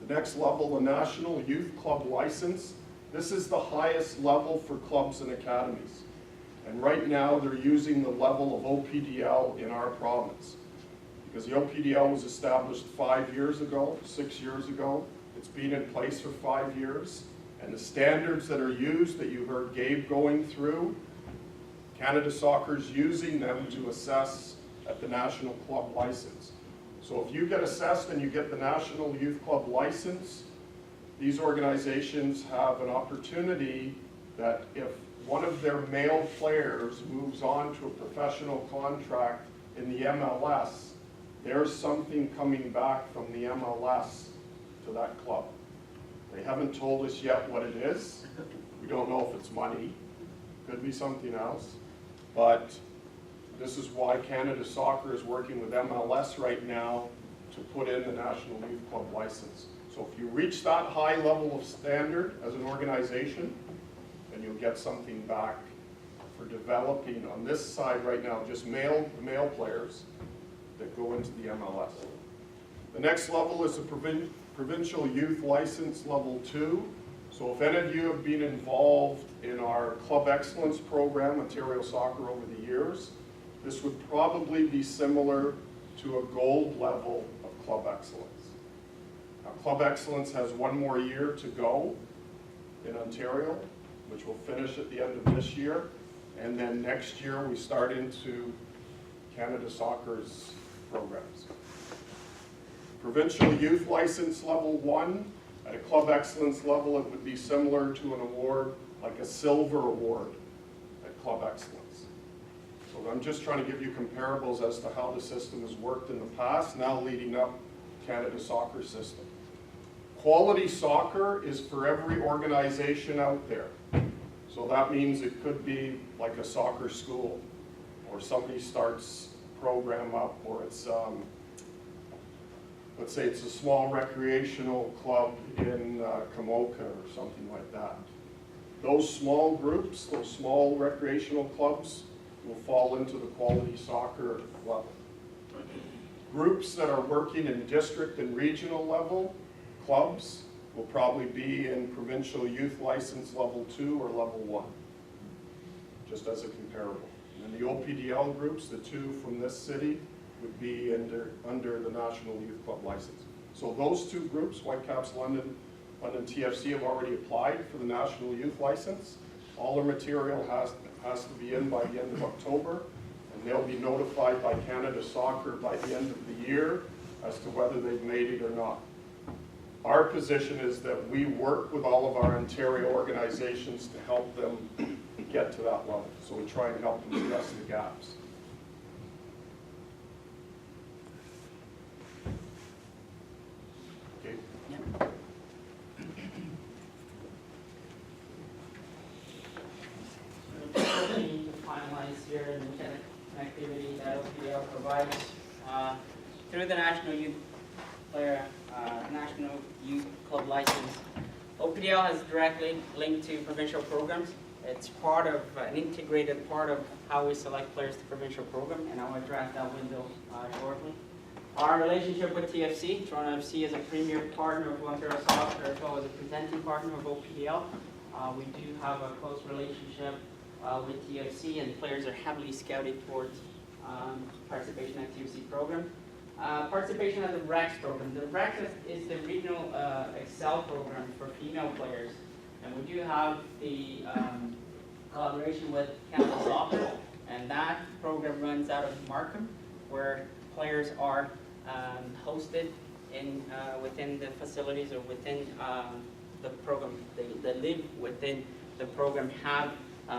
The next level, the National Youth Club License. This is the highest level for clubs and academies. And right now they're using the level of OPDL in our province. Because the OPDL was established 5 years ago, 6 years ago. It's been in place for 5 years. And the standards that are used, that you heard Gabe going through, Canada Soccer's using them to assess at the National Club License. So if you get assessed and you get the National Youth Club License, these organizations have an opportunity that if one of their male players moves on to a professional contract in the MLS, there's something coming back from the MLS to that club. They haven't told us yet what it is. We don't know if it's money, could be something else, but this is why Canada Soccer is working with MLS right now to put in the National Youth Club license. So if you reach that high level of standard as an organization, then you'll get something back for developing on this side right now, just male players that go into the MLS. The next level is the Provincial Youth License Level 2. So if any of you have been involved in our Club Excellence program, Ontario Soccer, over the years, this would probably be similar to a gold level of Club Excellence. Now, Club Excellence has one more year to go in Ontario, which will finish at the end of this year. And then next year we start into Canada Soccer's programs. Provincial Youth License Level 1, at a Club Excellence level, it would be similar to an award, like a silver award at Club Excellence. So I'm just trying to give you comparables as to how the system has worked in the past, now leading up to Canada Soccer system. Quality soccer is for every organization out there. So that means it could be like a soccer school, or somebody starts a program up, or it's, let's say it's a small recreational club in Kamoka or something like that. Those small groups, those small recreational clubs will fall into the quality soccer level. Groups that are working in district and regional level clubs will probably be in Provincial Youth License Level 2 or Level 1, just as a comparable. And the OPDL groups, the two from this city, would be under the National Youth Club license. So those two groups, Whitecaps London, London TFC, have already applied for the National Youth license. All their material has to be in by the end of October, and they'll be notified by Canada Soccer by the end of the year as to whether they've made it or not. Our position is that we work with all of our Ontario organizations to help them get to that level. So we try and help them address the gaps. Okay. Yeah. We need to finalize here the connectivity that OPDL provides through the National Youth Club license. OPDL has directly linked to provincial programs. It's part of an integrated part of how we select players to provincial program, and I'll address that window shortly. Our relationship with TFC, Toronto FC, is a premier partner of Ontario Soccer, as well as a presenting partner of OPDL. We do have a close relationship with TFC, and players are heavily scouted towards participation at TFC program. Participation at the REX program. The REX is the regional Excel program for female players, and we do have the collaboration with Canada Soccer, and that program runs out of Markham, where players are hosted in within the facilities or within the program. They live within the program,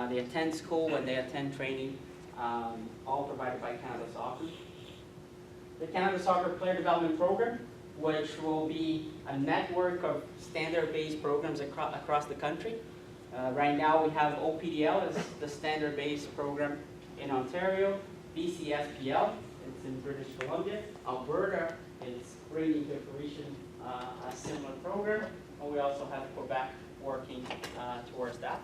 they attend school and they attend training, all provided by Canada Soccer. The Canada Soccer Player Development Program, which will be a network of standard-based programs across the country. Right now we have OPDL as the standard-based program in Ontario, BCSPL, it's in British Columbia, Alberta is bringing to fruition a similar program, and we also have Quebec working towards that.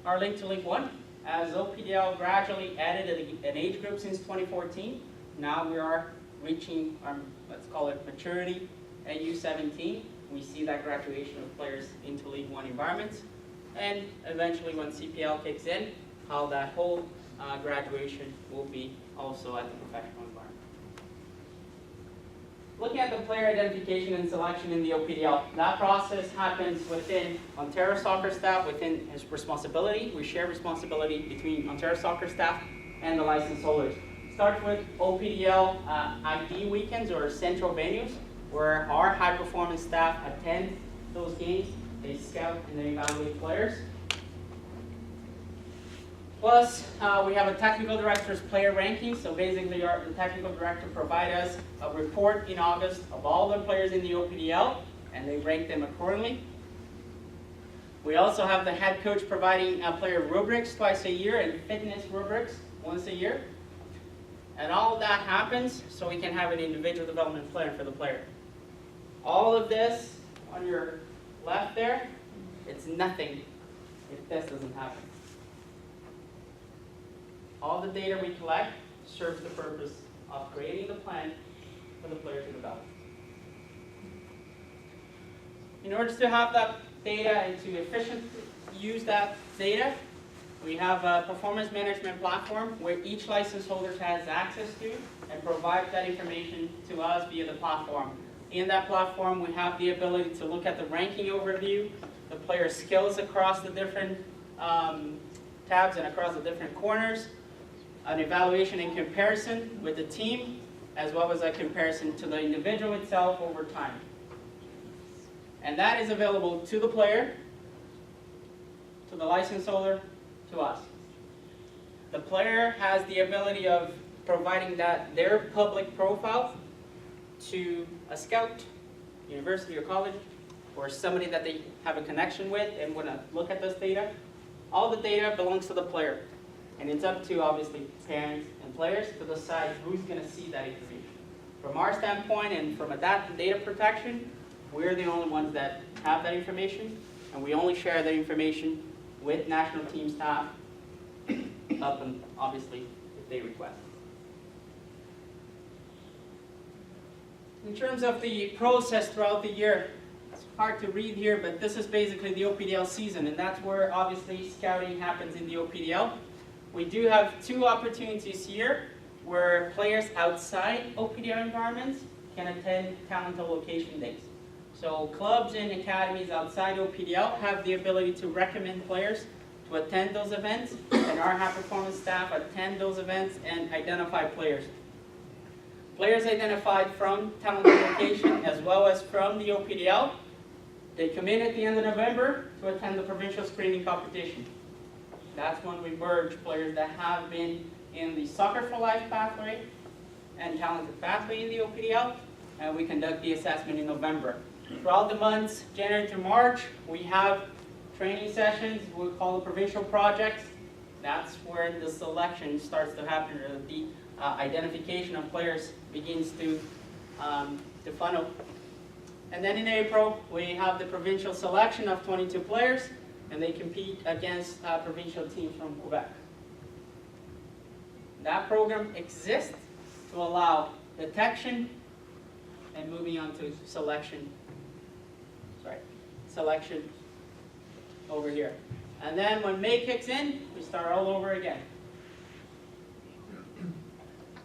Our link to Link 1, as OPDL gradually added an age group since 2014, now we are reaching, let's call it maturity at U17. We see that graduation of players into League 1 environments, and eventually when CPL kicks in, how that whole graduation will be also at the professional environment. Looking at the player identification and selection in the OPDL, that process happens within Ontario Soccer staff, within his responsibility. We share responsibility between Ontario Soccer staff and the license holders. Starts with OPDL ID weekends or central venues, where our high performance staff attend those games They scout and they evaluate players. Plus, we have a technical director's player ranking. So basically, the technical director provides us a report in August of all the players in the OPDL, and they rank them accordingly. We also have the head coach providing player rubrics twice a year and fitness rubrics once a year. And all of that happens so we can have an individual development plan for the player. All of this on your left there, it's nothing if this doesn't happen. All the data we collect serves the purpose of creating the plan for the player to develop. In order to have that data and to efficiently use that data, we have a performance management platform where each license holder has access to and provides that information to us via the platform. In that platform, we have the ability to look at the ranking overview, the player skills across the different tabs and across the different corners, an evaluation and comparison with the team, as well as a comparison to the individual itself over time. And that is available to the player, to the license holder, to us. The player has the ability of providing their public profile to a scout, university or college, or somebody that they have a connection with and want to look at this data. All the data belongs to the player. And it's up to, obviously, parents and players to decide who's going to see that information. From our standpoint and from a data protection, we're the only ones that have that information, and we only share that information with national team staff, up and obviously if they request. In terms of the process throughout the year, it's hard to read here, but this is basically the OPDL season, and that's where obviously scouting happens in the OPDL. We do have two opportunities here where players outside OPDL environments can attend talent location days. So clubs and academies outside OPDL have the ability to recommend players to attend those events, and our high performance staff attend those events and identify players. Players identified from talent location as well as from the OPDL, they come in at the end of November to attend the provincial screening competition. That's when we merge players that have been in the Soccer for Life pathway and talented pathway in the OPDL, and we conduct the assessment in November. Throughout the months, January to March, we have training sessions we call the provincial projects. That's where the selection starts to happen, or the identification of players begins to funnel. And then in April, we have the provincial selection of 22 players, and they compete against provincial teams from Quebec. That program exists to allow detection and moving on to selection. Selection over here. And then when May kicks in, we start all over again.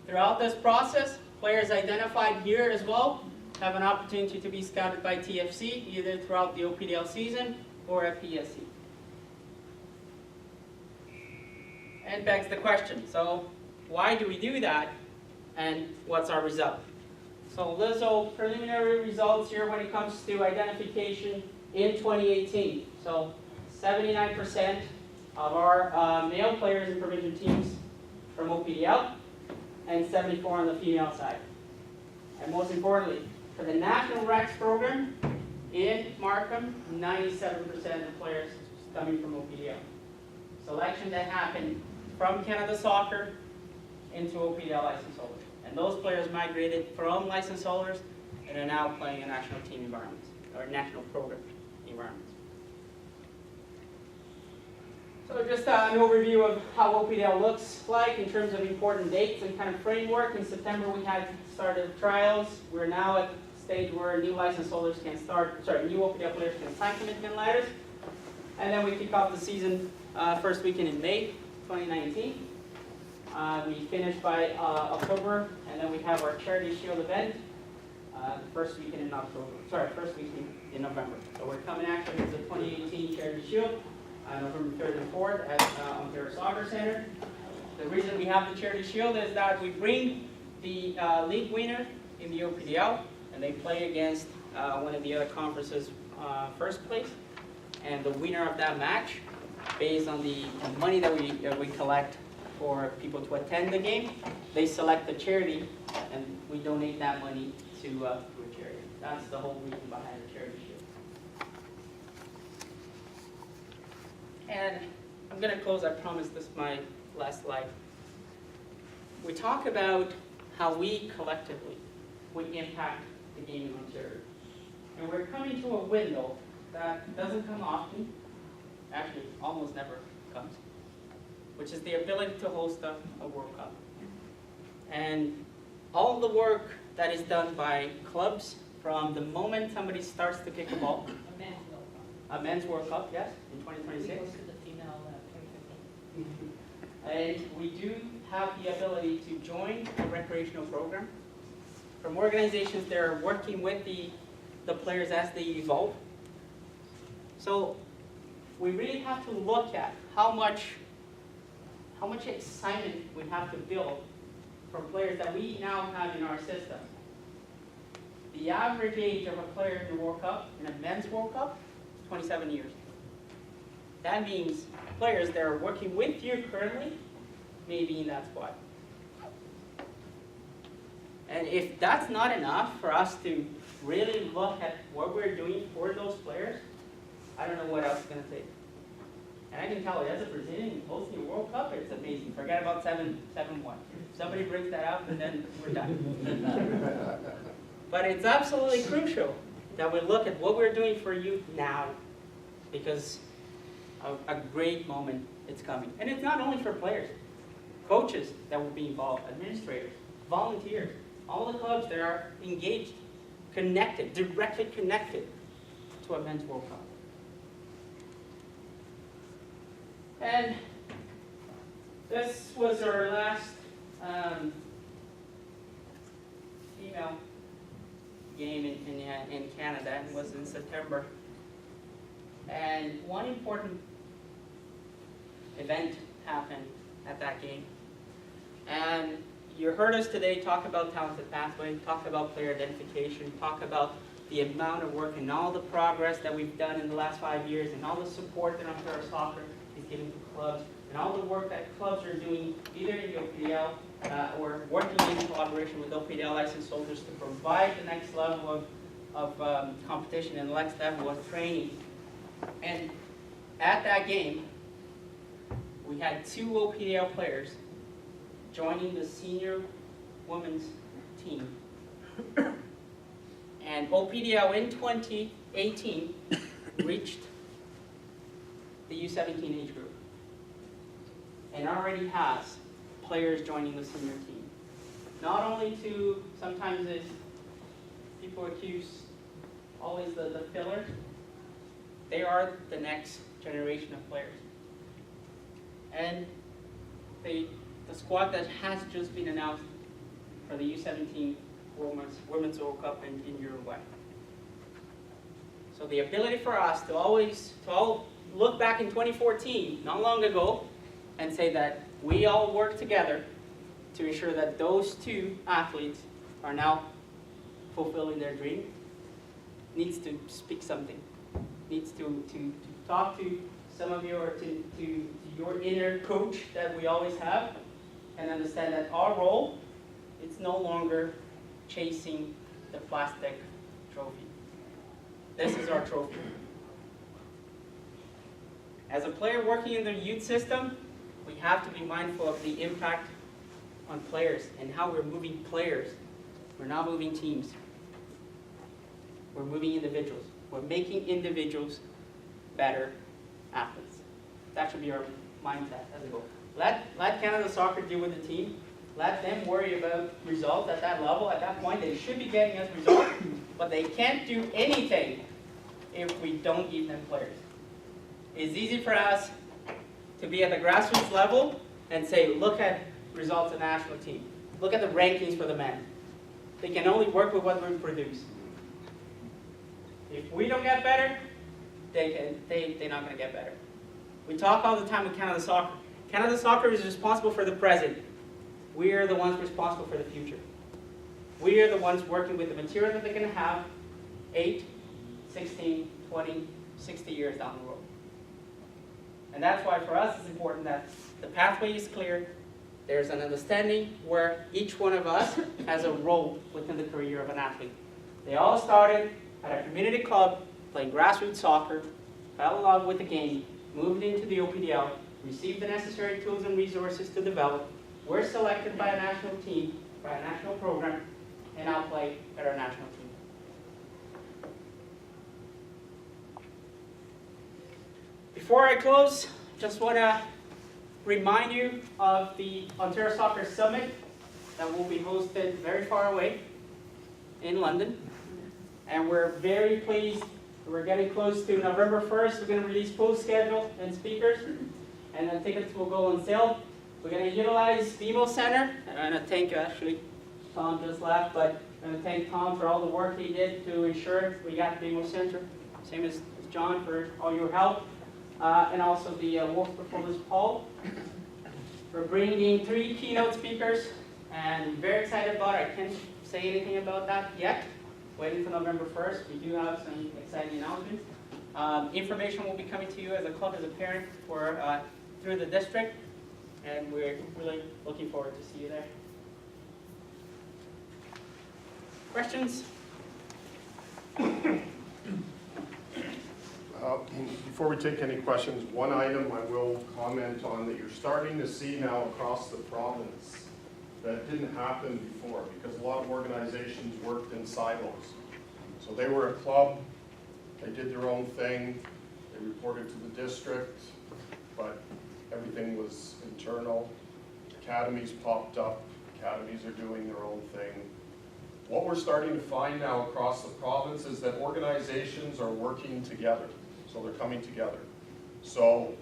Throughout this process, players identified here as well have an opportunity to be scouted by TFC, either throughout the OPDL season or at PSC. And begs the question, so why do we do that, and what's our result? So little preliminary results here when it comes to identification in 2018. So 79% of our male players in provincial teams from OPDL, and 74 on the female side. And most importantly, for the National Recs program in Markham, 97% of players coming from OPDL. Selection that happened from Canada Soccer into OPDL license holders. And those players migrated from license holders and are now playing in national team environments, or national program environments. So just an overview of how OPDL looks like in terms of important dates and kind of framework. In September we had started trials. We're now at the stage where new license holders can new OPDL players can sign commitment letters. And then we kick off the season first weekend in May 2019. We finish by October, and then we have our Charity Shield event first weekend in November. So we're coming actually to the 2018 Charity Shield. November 3rd and 4th at Ontario Soccer Center. The reason we have the Charity Shield is that we bring the league winner in the OPDL, and they play against one of the other conferences first place. and the winner of that match, based on the money that we collect for people to attend the game, they select the charity, and we donate that money to a charity. That's the whole reason behind the charity shield. And I'm going to close. I promise this is my last slide. We talk about how we collectively would impact the game in Ontario. And we're coming to a window that doesn't come often, actually almost never comes, which is the ability to host a World Cup. And all the work that is done by clubs from the moment somebody starts to kick the ball. A men's World Cup, yes, in 2026. And we do have the ability to join a recreational program from organizations that are working with the players as they evolve. So we really have to look at how much excitement we have to build for players that we now have in our system. The average age of a player in the World Cup, in a men's World Cup, is 27 years. That means players that are working with you currently may be in that squad. And if that's not enough for us to really look at what we're doing for those players, I don't know what else is going to take. And I can tell you, as a Brazilian hosting a World Cup, it's amazing. Forget about 7-1. Somebody brings that up, and then we're done. But it's absolutely crucial that we look at what we're doing for youth now, because a great moment is coming. And it's not only for players. Coaches that will be involved, administrators, volunteers, all the clubs that are engaged, connected, directly connected to a men's World Cup. And this was our last female game in Canada. It was in September. And one important event happened at that game. And you heard us today talk about Talented Pathway, talk about player identification, talk about the amount of work and all the progress that we've done in the last 5 years, and all the support that Ontario Soccer is giving to clubs, and all the work that clubs are doing either in the OPDL or working in collaboration with OPDL licensed soldiers to provide the next level of competition and the next level of training. And at that game, we had 2 OPDL players joining the senior women's team. And OPDL in 2018 reached the U17 age group and already has players joining the senior team. Not only to, sometimes it's, people accuse always the fillers, they are the next generation of players. And the squad that has just been announced for the U17 Women's World Cup in Uruguay. So the ability for us to all look back in 2014, not long ago, and say that we all work together to ensure that those 2 athletes are now fulfilling their dream, needs to speak something, needs to talk to some of you, or to your inner coach that we always have, and understand that our role, it's no longer chasing the plastic trophy. This is our trophy. As a player working in the youth system, we have to be mindful of the impact on players and how we're moving players. We're not moving teams. We're moving individuals. We're making individuals better athletes. That should be our mindset as a goal. Let Canada Soccer deal with the team. Let them worry about results at that level. At that point, they should be getting us results, but they can't do anything if we don't give them players. It's easy for us to be at the grassroots level and say, look at results of the national team. Look at the rankings for the men. They can only work with what we produce. If we don't get better, they're not going to get better. We talk all the time with Canada Soccer. Canada Soccer is responsible for the present. We are the ones responsible for the future. We are the ones working with the material that they're going to have 8, 16, 20, 60 years down the road. And that's why for us it's important that the pathway is clear. There's an understanding where each one of us has a role within the career of an athlete. They all started at a community club, playing grassroots soccer, fell in love with the game, moved into the OPDL, received the necessary tools and resources to develop, were selected by a national team, by a national program, and now play at our national team. Before I close, just want to remind you of the Ontario Soccer Summit that will be hosted very far away in London. And we're very pleased. We're getting close to November 1st. We're going to release full schedule and speakers, and then tickets will go on sale. We're going to utilize BMO Center. And I'm going to thank, actually, Tom just left, but I'm going to thank Tom for all the work he did to ensure we got BMO Center. Same as John for all your help. And also the Wolf Performance Paul for bringing 3 keynote speakers. And very excited about it. I can't say anything about that yet. Wait until November 1st. We do have some exciting announcements. Information will be coming to you as a club, as a parent, for through the district. And we're really looking forward to see you there. Questions? Before we take any questions, one item I will comment on that you're starting to see now across the province that didn't happen before, because a lot of organizations worked in silos. So they were a club, they did their own thing, they reported to the district, but everything was internal. Academies popped up, academies are doing their own thing. What we're starting to find now across the province is that organizations are working together. So they're coming together. So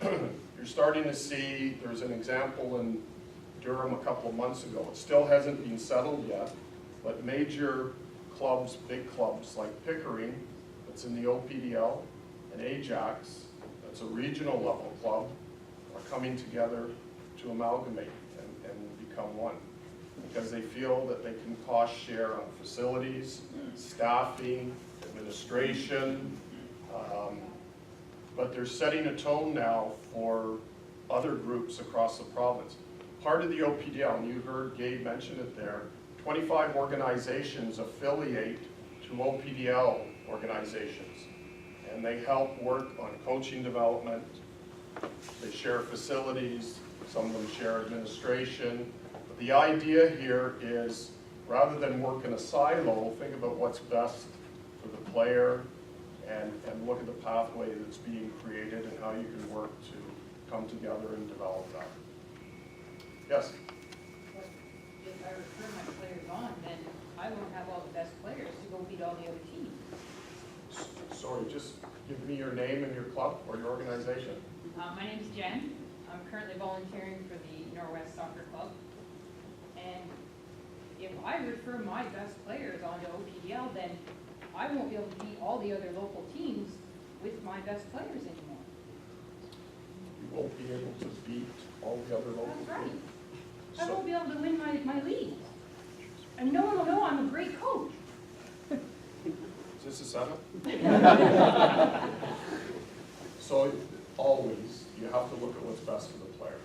you're starting to see, there's an example in Durham a couple of months ago. It still hasn't been settled yet, but major clubs, big clubs like Pickering, that's in the OPDL, and Ajax, that's a regional level club, are coming together to amalgamate and become one. Because they feel that they can cost share on facilities, staffing, administration, but they're setting a tone now for other groups across the province. Part of the OPDL, and you heard Gabe mention it there, 25 organizations affiliate to OPDL organizations, and they help work on coaching development. They share facilities, some of them share administration. But the idea here is, rather than work in a silo, think about what's best for the player, and look at the pathway that's being created and how you can work to come together and develop that. Yes? But if I refer my players on, then I won't have all the best players to go beat all the other teams. Sorry, just give me your name and your club or your organization. My name's Jen. I'm currently volunteering for the Norwest Soccer Club. And if I refer my best players onto OPDL, then I won't be able to beat all the other local teams with my best players anymore. You won't be able to beat all the other local That's right. teams. I So- won't be able to win my league. And no one will know I'm a great coach. Is this a setup? So always, you have to look at what's best for the player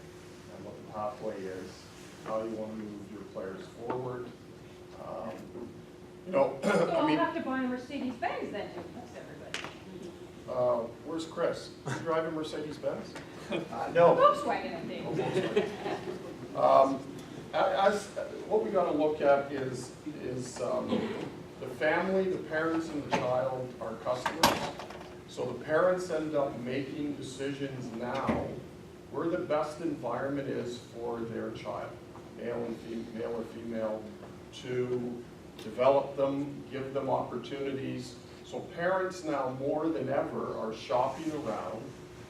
and what the pathway is, how you want to move your players forward. You know, So I I'll mean, have to buy a Mercedes-Benz then to impress everybody. where's Chris? You drive a Mercedes-Benz? No. Volkswagen, I think. As what we got to look at is the family, the parents, and the child are customers. So the parents end up making decisions now where the best environment is for their child, male or female, to develop them, give them opportunities. So parents now more than ever are shopping around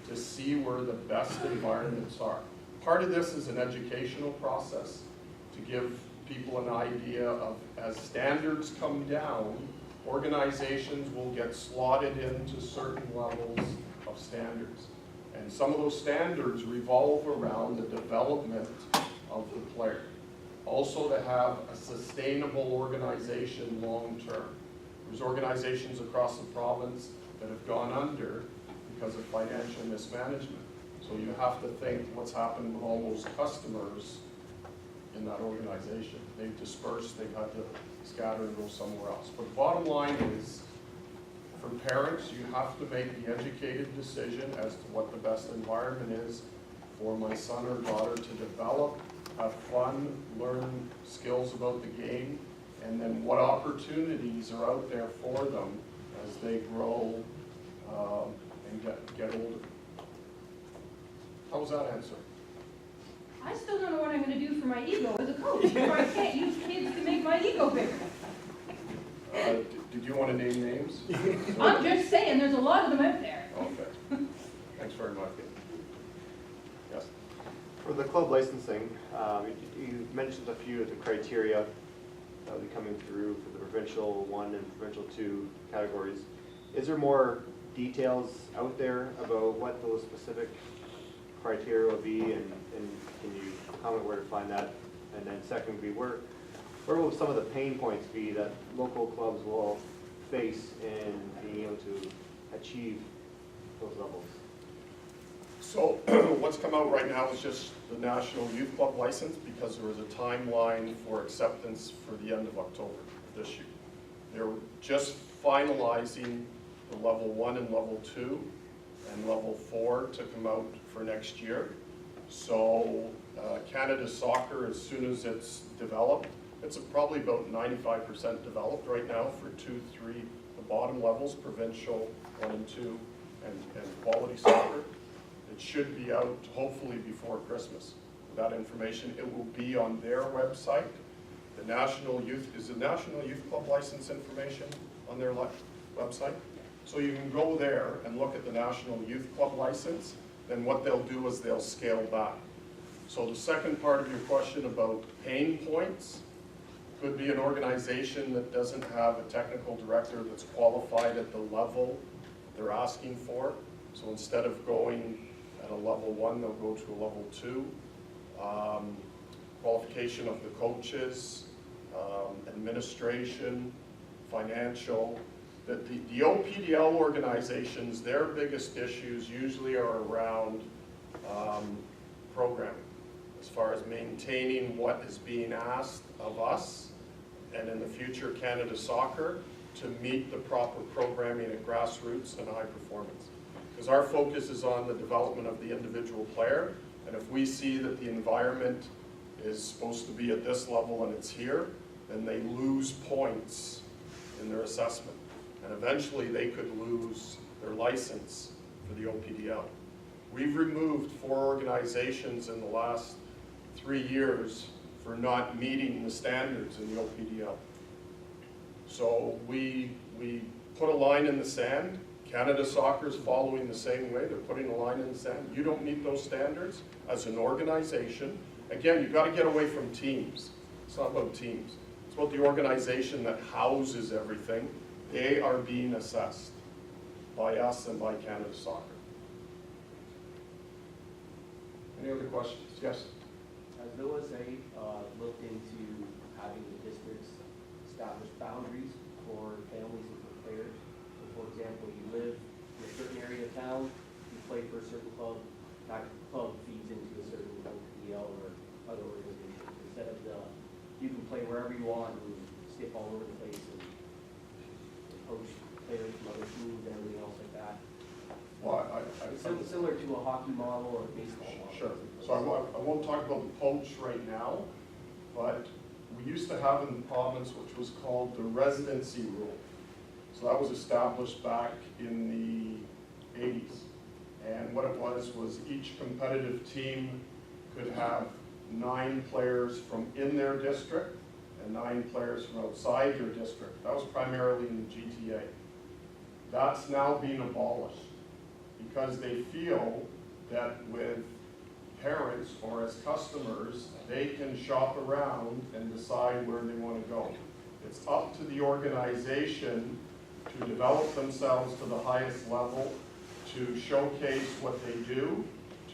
to see where the best environments are. Part of this is an educational process to give people an idea of, as standards come down, organizations will get slotted into certain levels of standards. And some of those standards revolve around the development of the player. Also to have a sustainable organization long-term. There's organizations across the province that have gone under because of financial mismanagement. So you have to think what's happened with all those customers in that organization. They've dispersed, they've had to scatter and go somewhere else. But the bottom line is, for parents, you have to make the educated decision as to what the best environment is for my son or daughter to develop, have fun, learn skills about the game, and then what opportunities are out there for them as they grow and get older. How was that answer? I still don't know what I'm gonna do for my ego as a coach, if I can't use kids to make my ego bigger. Did you want to name names? I'm just saying, there's a lot of them out there. Okay. Thanks very much. Yes. For the club licensing, you mentioned a few of the criteria that will be coming through for the Provincial 1 and Provincial 2 categories. Is there more details out there about what those specific criteria will be, and can you comment where to find that? And then secondly, where will some of the pain points be that local clubs will face in being able to achieve those levels? So what's come out right now is just the National Youth Club license, because there was a timeline for acceptance for the end of October this year. They're just finalizing the level 1 and level 2 and level 4 to come out for next year. So Canada Soccer, as soon as it's developed, it's probably about 95% developed right now for 2, 3, the bottom levels, provincial 1 and 2, and quality soccer. It should be out hopefully before Christmas. That information, it will be on their website. The National Youth Club license information on their website. So you can go there and look at the National Youth Club license. Then what they'll do is they'll scale back. So the second part of your question about pain points could be an organization that doesn't have a technical director that's qualified at the level they're asking for. So instead of going at a level 1, they'll go to a level 2. Qualification of the coaches, administration, financial. The OPDL organizations, their biggest issues usually are around programming, as far as maintaining what is being asked of us, and in the future Canada Soccer, to meet the proper programming at grassroots and high performance. Because our focus is on the development of the individual player, and if we see that the environment is supposed to be at this level and it's here, then they lose points in their assessment. And eventually they could lose their license for the OPDL. We've removed 4 organizations in the last 3 years for not meeting the standards in the OPDL. So we put a line in the sand. Canada Soccer is following the same way. They're putting a line in the sand. You don't meet those standards as an organization. Again, you've got to get away from teams. It's not about teams. It's about the organization that houses everything. They are being assessed by us and by Canada Soccer. Any other questions? Yes? Has the OSA looked into having the districts establish boundaries for families and for players? So for example, you live in a certain area of town, you play for a certain club, that club feeds into a certain OPDL or other organization. Instead of you can play wherever you want and skip all over the place and coach players from other teams and everything else like that. Well, Similar to a hockey model or a baseball model. Sure. So I won't talk about the poach right now, but we used to have in the province which was called the residency rule. So that was established back in the 80s. And what it was each competitive team could have 9 players from in their district and 9 players from outside your district. That was primarily in the GTA. That's now being abolished because they feel that with parents or as customers, they can shop around and decide where they want to go. It's up to the organization to develop themselves to the highest level, to showcase what they do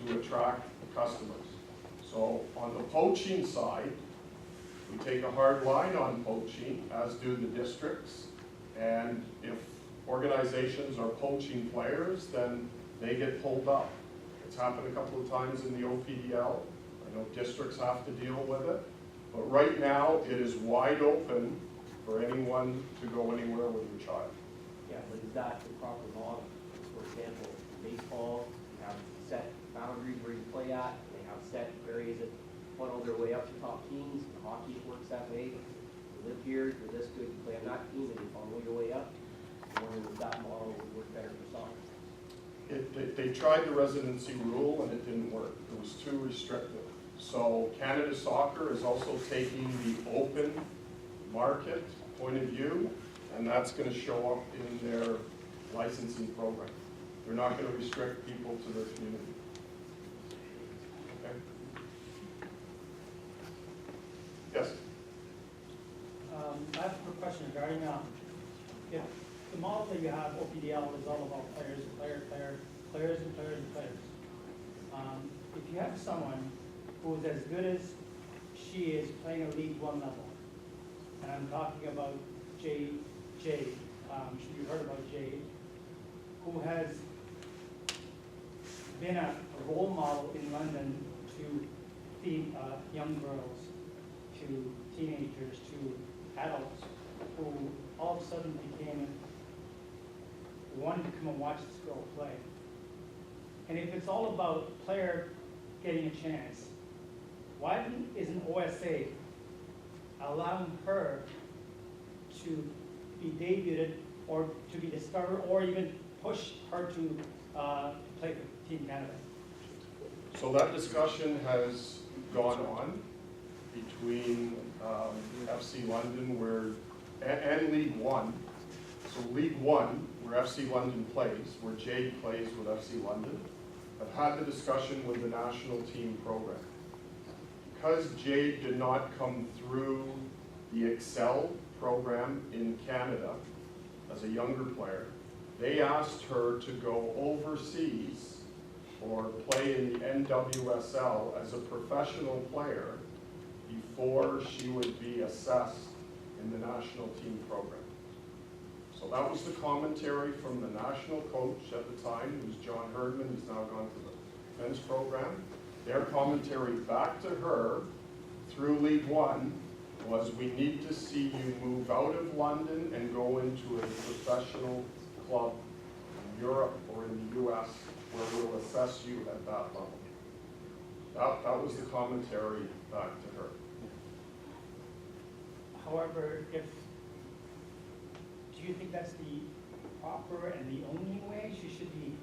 to attract customers. So on the poaching side, we take a hard line on poaching, as do the districts. And if organizations are poaching players, then they get pulled up. It's happened a couple of times in the OPDL. I know districts have to deal with it. But right now, it is wide open for anyone to go anywhere with your child. Yeah, but is that the proper model? For example, baseball, you have set boundaries where you play at, they have set areas that funnel their way up to top teams. In hockey, it works that way. You live here, you're this good, you play on that team, and you funnel your way up. I'm wondering if that model would work better for soccer. They tried the residency rule and it didn't work. It was too restrictive. So Canada Soccer is also taking the open market point of view, and that's going to show up in their licensing program. They're not going to restrict people to their community. Okay? Yes? I have a quick question regarding, if the model that you have, OPDL, is all about players and players and players. If you have someone who's as good as she is playing a League One level, and I'm talking about Jade, you heard about Jade, who has been a role model in London to feed young girls, to teenagers, to adults, who all of a sudden wanted to come and watch this girl play. And if it's all about player getting a chance, why isn't OSA allowing her to be debuted or to be discovered or even push her to play for Team Canada? So that discussion has gone on between FC London and League One. So League One, where FC London plays, where Jade plays with FC London, I've had the discussion with the national team program. Because Jade did not come through the Excel program in Canada as a younger player, they asked her to go overseas or play in the NWSL as a professional player before she would be assessed in the national team program. So that was the commentary from the national coach at the time, who's John Herdman, who's now gone to the men's program. Their commentary back to her through League One was, we need to see you move out of London and go into a professional club in Europe or in the US where we'll assess you at that level. That was the commentary back to her. However, do you think that's the proper and the only way she should be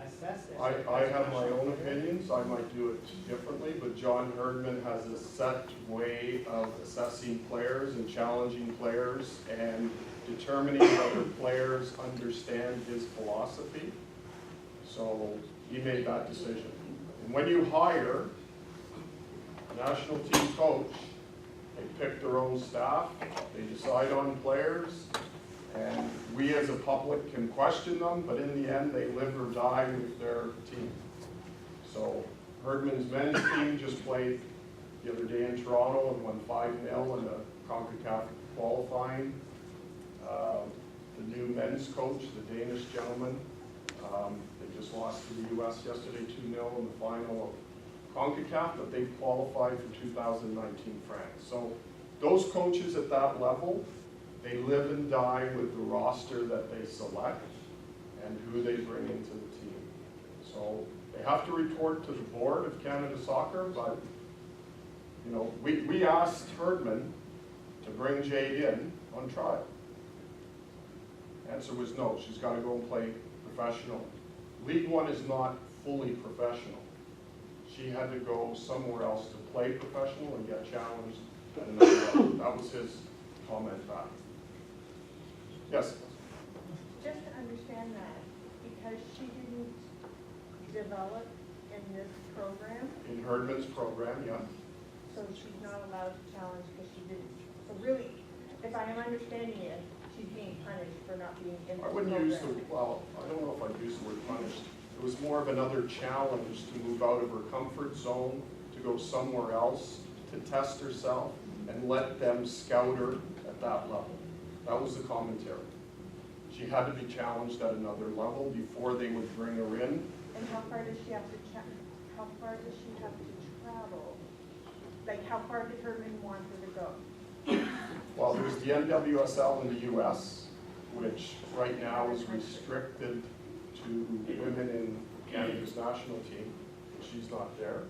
assessed? I have my own opinions. I might do it differently, but John Herdman has a set way of assessing players and challenging players and determining whether players understand his philosophy. So he made that decision. And when you hire a national team coach, they pick their own staff, they decide on players, and we as a public can question them, but in the end, they live or die with their team. So Herdman's men's team just played the other day in Toronto and won 5-0 in the CONCACAF qualifying. The new men's coach, the Danish gentleman, they just lost to the US yesterday 2-0 in the final of CONCACAF, but they qualified for 2019 France. So those coaches at that level, they live and die with the roster that they select and who they bring into the team. So they have to report to the board of Canada Soccer, but you know, we asked Herdman to bring Jade in on trial. Answer was no, she's got to go and play professional. League One is not fully professional. She had to go somewhere else to play professional and get challenged at another level. That was his comment back. Yes? Just to understand that, because she didn't develop in this program, In Herdman's program, yeah. so she's not allowed to challenge because she didn't. So really, if I am understanding it, she's being punished for not being in I this wouldn't use the, program. well, I don't know if I'd use the word punished. It was more of another challenge to move out of her comfort zone, to go somewhere else, to test herself, and let them scout her at that level. That was the commentary. She had to be challenged at another level before they would bring her in. And how far does she have to how far does she have to travel? Like, how far did Herman want her to go? Well, there's the NWSL in the US, which right now is restricted to women in Canada's national team. She's not there.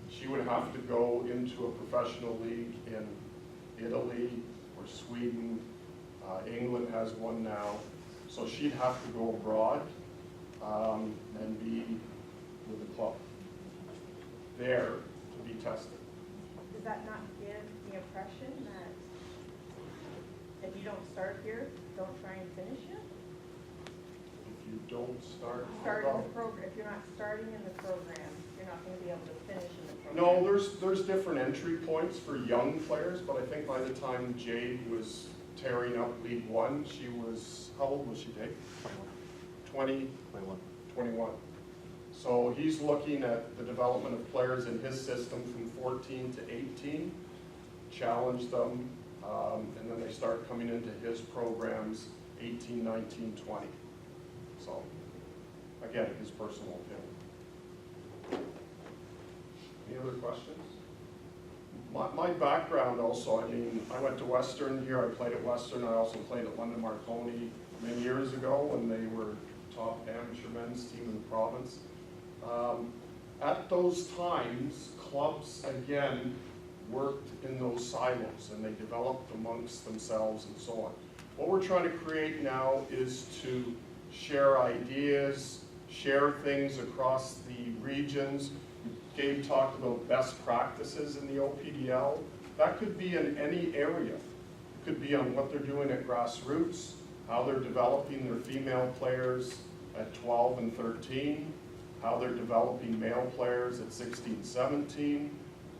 She would have to go into a professional league in Italy or Sweden. England has one now. So she'd have to go abroad and be with the club there to be tested. Does that not give the impression that if you don't start here, don't try and finish it? If you don't start In the program, if you're not starting in the program, you're not gonna be able to finish in the program. No, there's different entry points for young players, but I think by the time Jade was tearing up League One, she was, how old was she, Dave? 20? 21. So he's looking at the development of players in his system from 14 to 18, challenge them, and then they start coming into his programs 18, 19, 20. So, again, his personal opinion. Any other questions? My background also, I mean, I went to Western here, I played at Western, I also played at London Marconi many years ago when they were top amateur men's team in the province. At those times, clubs, again, worked in those silos and they developed amongst themselves and so on. What we're trying to create now is to share ideas, share things across the regions. Gabe talked about best practices in the OPDL. That could be in any area. It could be on what they're doing at grassroots, how they're developing their female players at 12 and 13, how they're developing male players at 16, 17.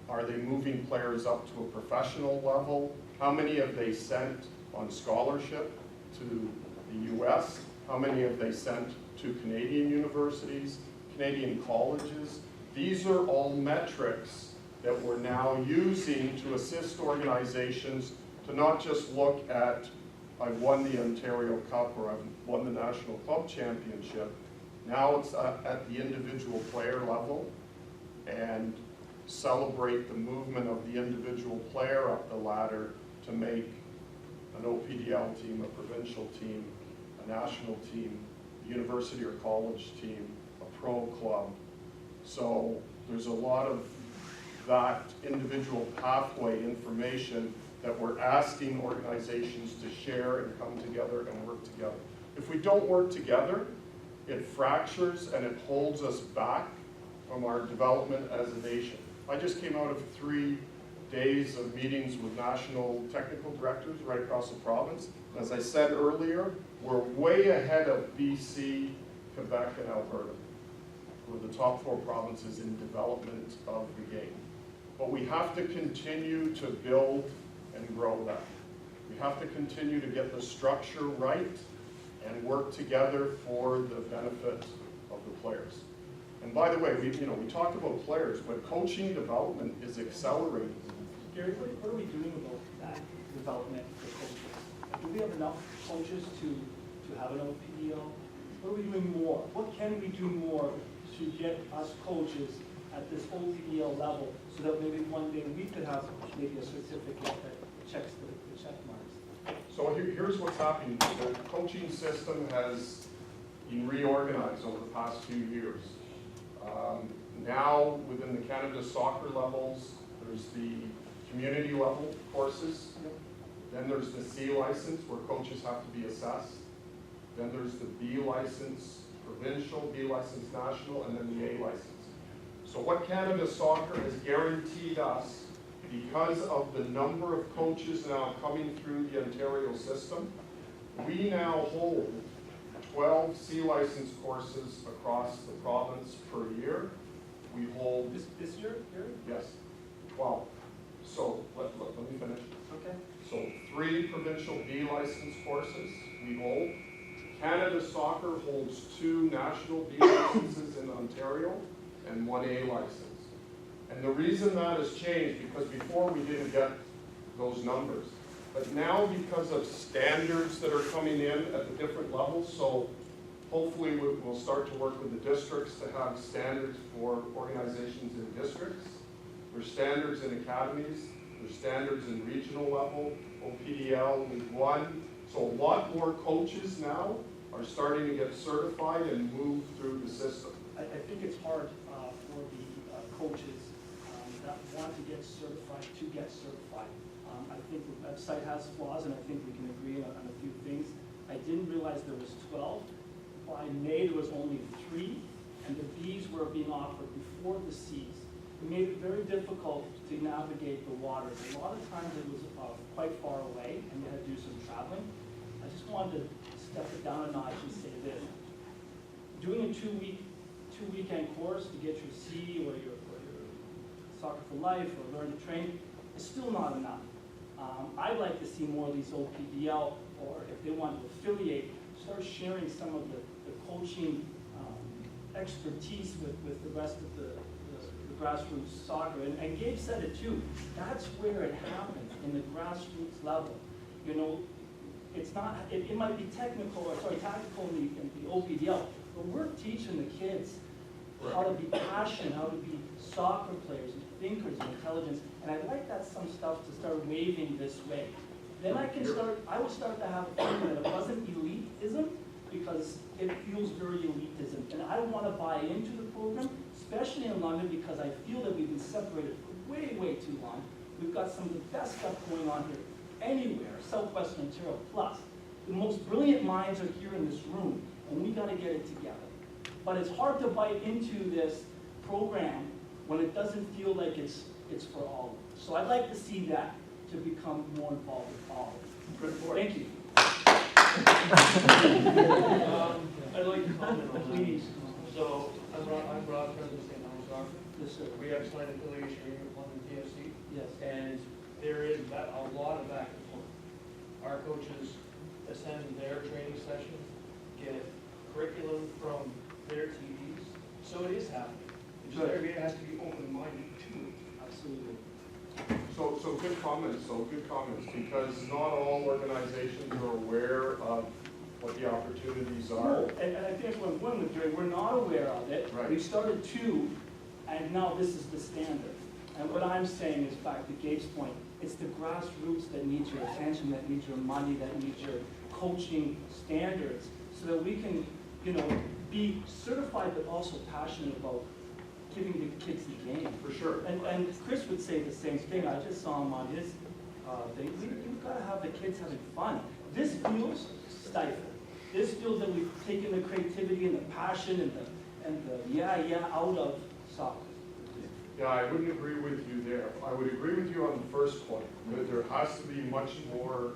Are they moving players up to a professional level? How many have they sent on scholarship to the US? How many have they sent to Canadian universities, Canadian colleges? These are all metrics that we're now using to assist organizations to not just look at, I've won the Ontario Cup or I've won the National Club Championship. Now it's at the individual player level and celebrate the movement of the individual player up the ladder to make an OPDL team, a provincial team, a national team, a university or college team, a pro club. So there's a lot of that individual pathway information that we're asking organizations to share and come together and work together. If we don't work together, it fractures and it holds us back from our development as a nation. I just came out of 3 days of meetings with national technical directors right across the province. As I said earlier, we're way ahead of BC, Quebec, and Alberta. We're the top 4 provinces in development of the game. But we have to continue to build and grow that. We have to continue to get the structure right and work together for the benefit of the players. And by the way, we talked about players, but coaching development is accelerating. Gary, what are we doing about that development for coaches? Do we have enough coaches to have an OPDL? What are we doing more? What can we do more to get us coaches at this OPDL level so that maybe one day we could have maybe a certificate that checks the check marks? So here's what's happening. The coaching system has been reorganized over the past few years. Now, within the Canada soccer levels, there's the community level courses. Then there's the C license where coaches have to be assessed. Then there's the B license provincial, B license national, and then the A license. So what Canada Soccer has guaranteed us, because of the number of coaches now coming through the Ontario system, we now hold 12 C license courses across the province per year. We hold... This year, Gary? Yes, 12. So, let me finish. Okay. So 3 provincial B license courses we hold. Canada Soccer holds 2 national B licenses in Ontario and 1 A license. And the reason that has changed, because before we didn't get those numbers. But now, because of standards that are coming in at the different levels, so hopefully we'll start to work with the districts to have standards for organizations in districts. There's standards in academies, there's standards in regional level, OPDL, League One. So a lot more coaches now are starting to get certified and move through the system. I think it's hard for the coaches that want to get certified to get certified. I think the website has flaws, and I think we can agree on a few things. I didn't realize there was 12. By May, there was only 3, and the Bs were being offered before the Cs. It made it very difficult to navigate the waters. A lot of times it was quite far away, and you had to do some traveling. I just wanted to step it down a notch and say this. Doing a two-weekend course to get your C or your Soccer for Life or Learn to Train is still not enough. I'd like to see more of these OPDL, or if they want to affiliate, start sharing some of the coaching expertise with the rest of the grassroots soccer. And Gabe said it too, that's where it happens, in the grassroots level. You know, it's not, it might be tactical in the OPDL, but we're teaching the kids how to be passionate, how to be soccer players and thinkers and intelligence. And I'd like that some stuff to start waving this way. Then I will start to have a feeling that it wasn't elitism, because it feels very elitism. And I want to buy into the program, especially in London, because I feel that we've been separated for way, way too long. We've got some of the best stuff going on here anywhere, Southwestern Ontario plus. The most brilliant minds are here in this room, and we got to get it together. But it's hard to bite into this program when it doesn't feel like it's for all of us. So I'd like to see that to become more involved with all of us. Thank you. I'd like to comment on that. Please. So, I'm Rob, President of St. Thomas Soccer. Yes, sir. We have signed affiliation agreement with London TFC, Yes. and there is a lot of back and forth. Our coaches attend their training sessions, get curriculum from their TVs, so it is happening. It's just everybody has to be open-minded to it. Absolutely. So good comments, because not all organizations are aware of what the opportunities are. No, and I think that's what I'm going with, Jerry. We're not aware of it. Right. We've started 2, and now this is the standard. And what I'm saying is, back to Gabe's point, it's the grassroots that needs your attention, that needs your money, that needs your coaching standards, so that we can, you know, be certified but also passionate about giving the kids the game. For sure. And Chris would say the same thing. I just saw him on his thing. You've got to have the kids having fun. This feels stifled. This feels that we've taken the creativity and the passion and the yeah out of soccer. Yeah, I wouldn't agree with you there. I would agree with you on the first point, that there has to be much more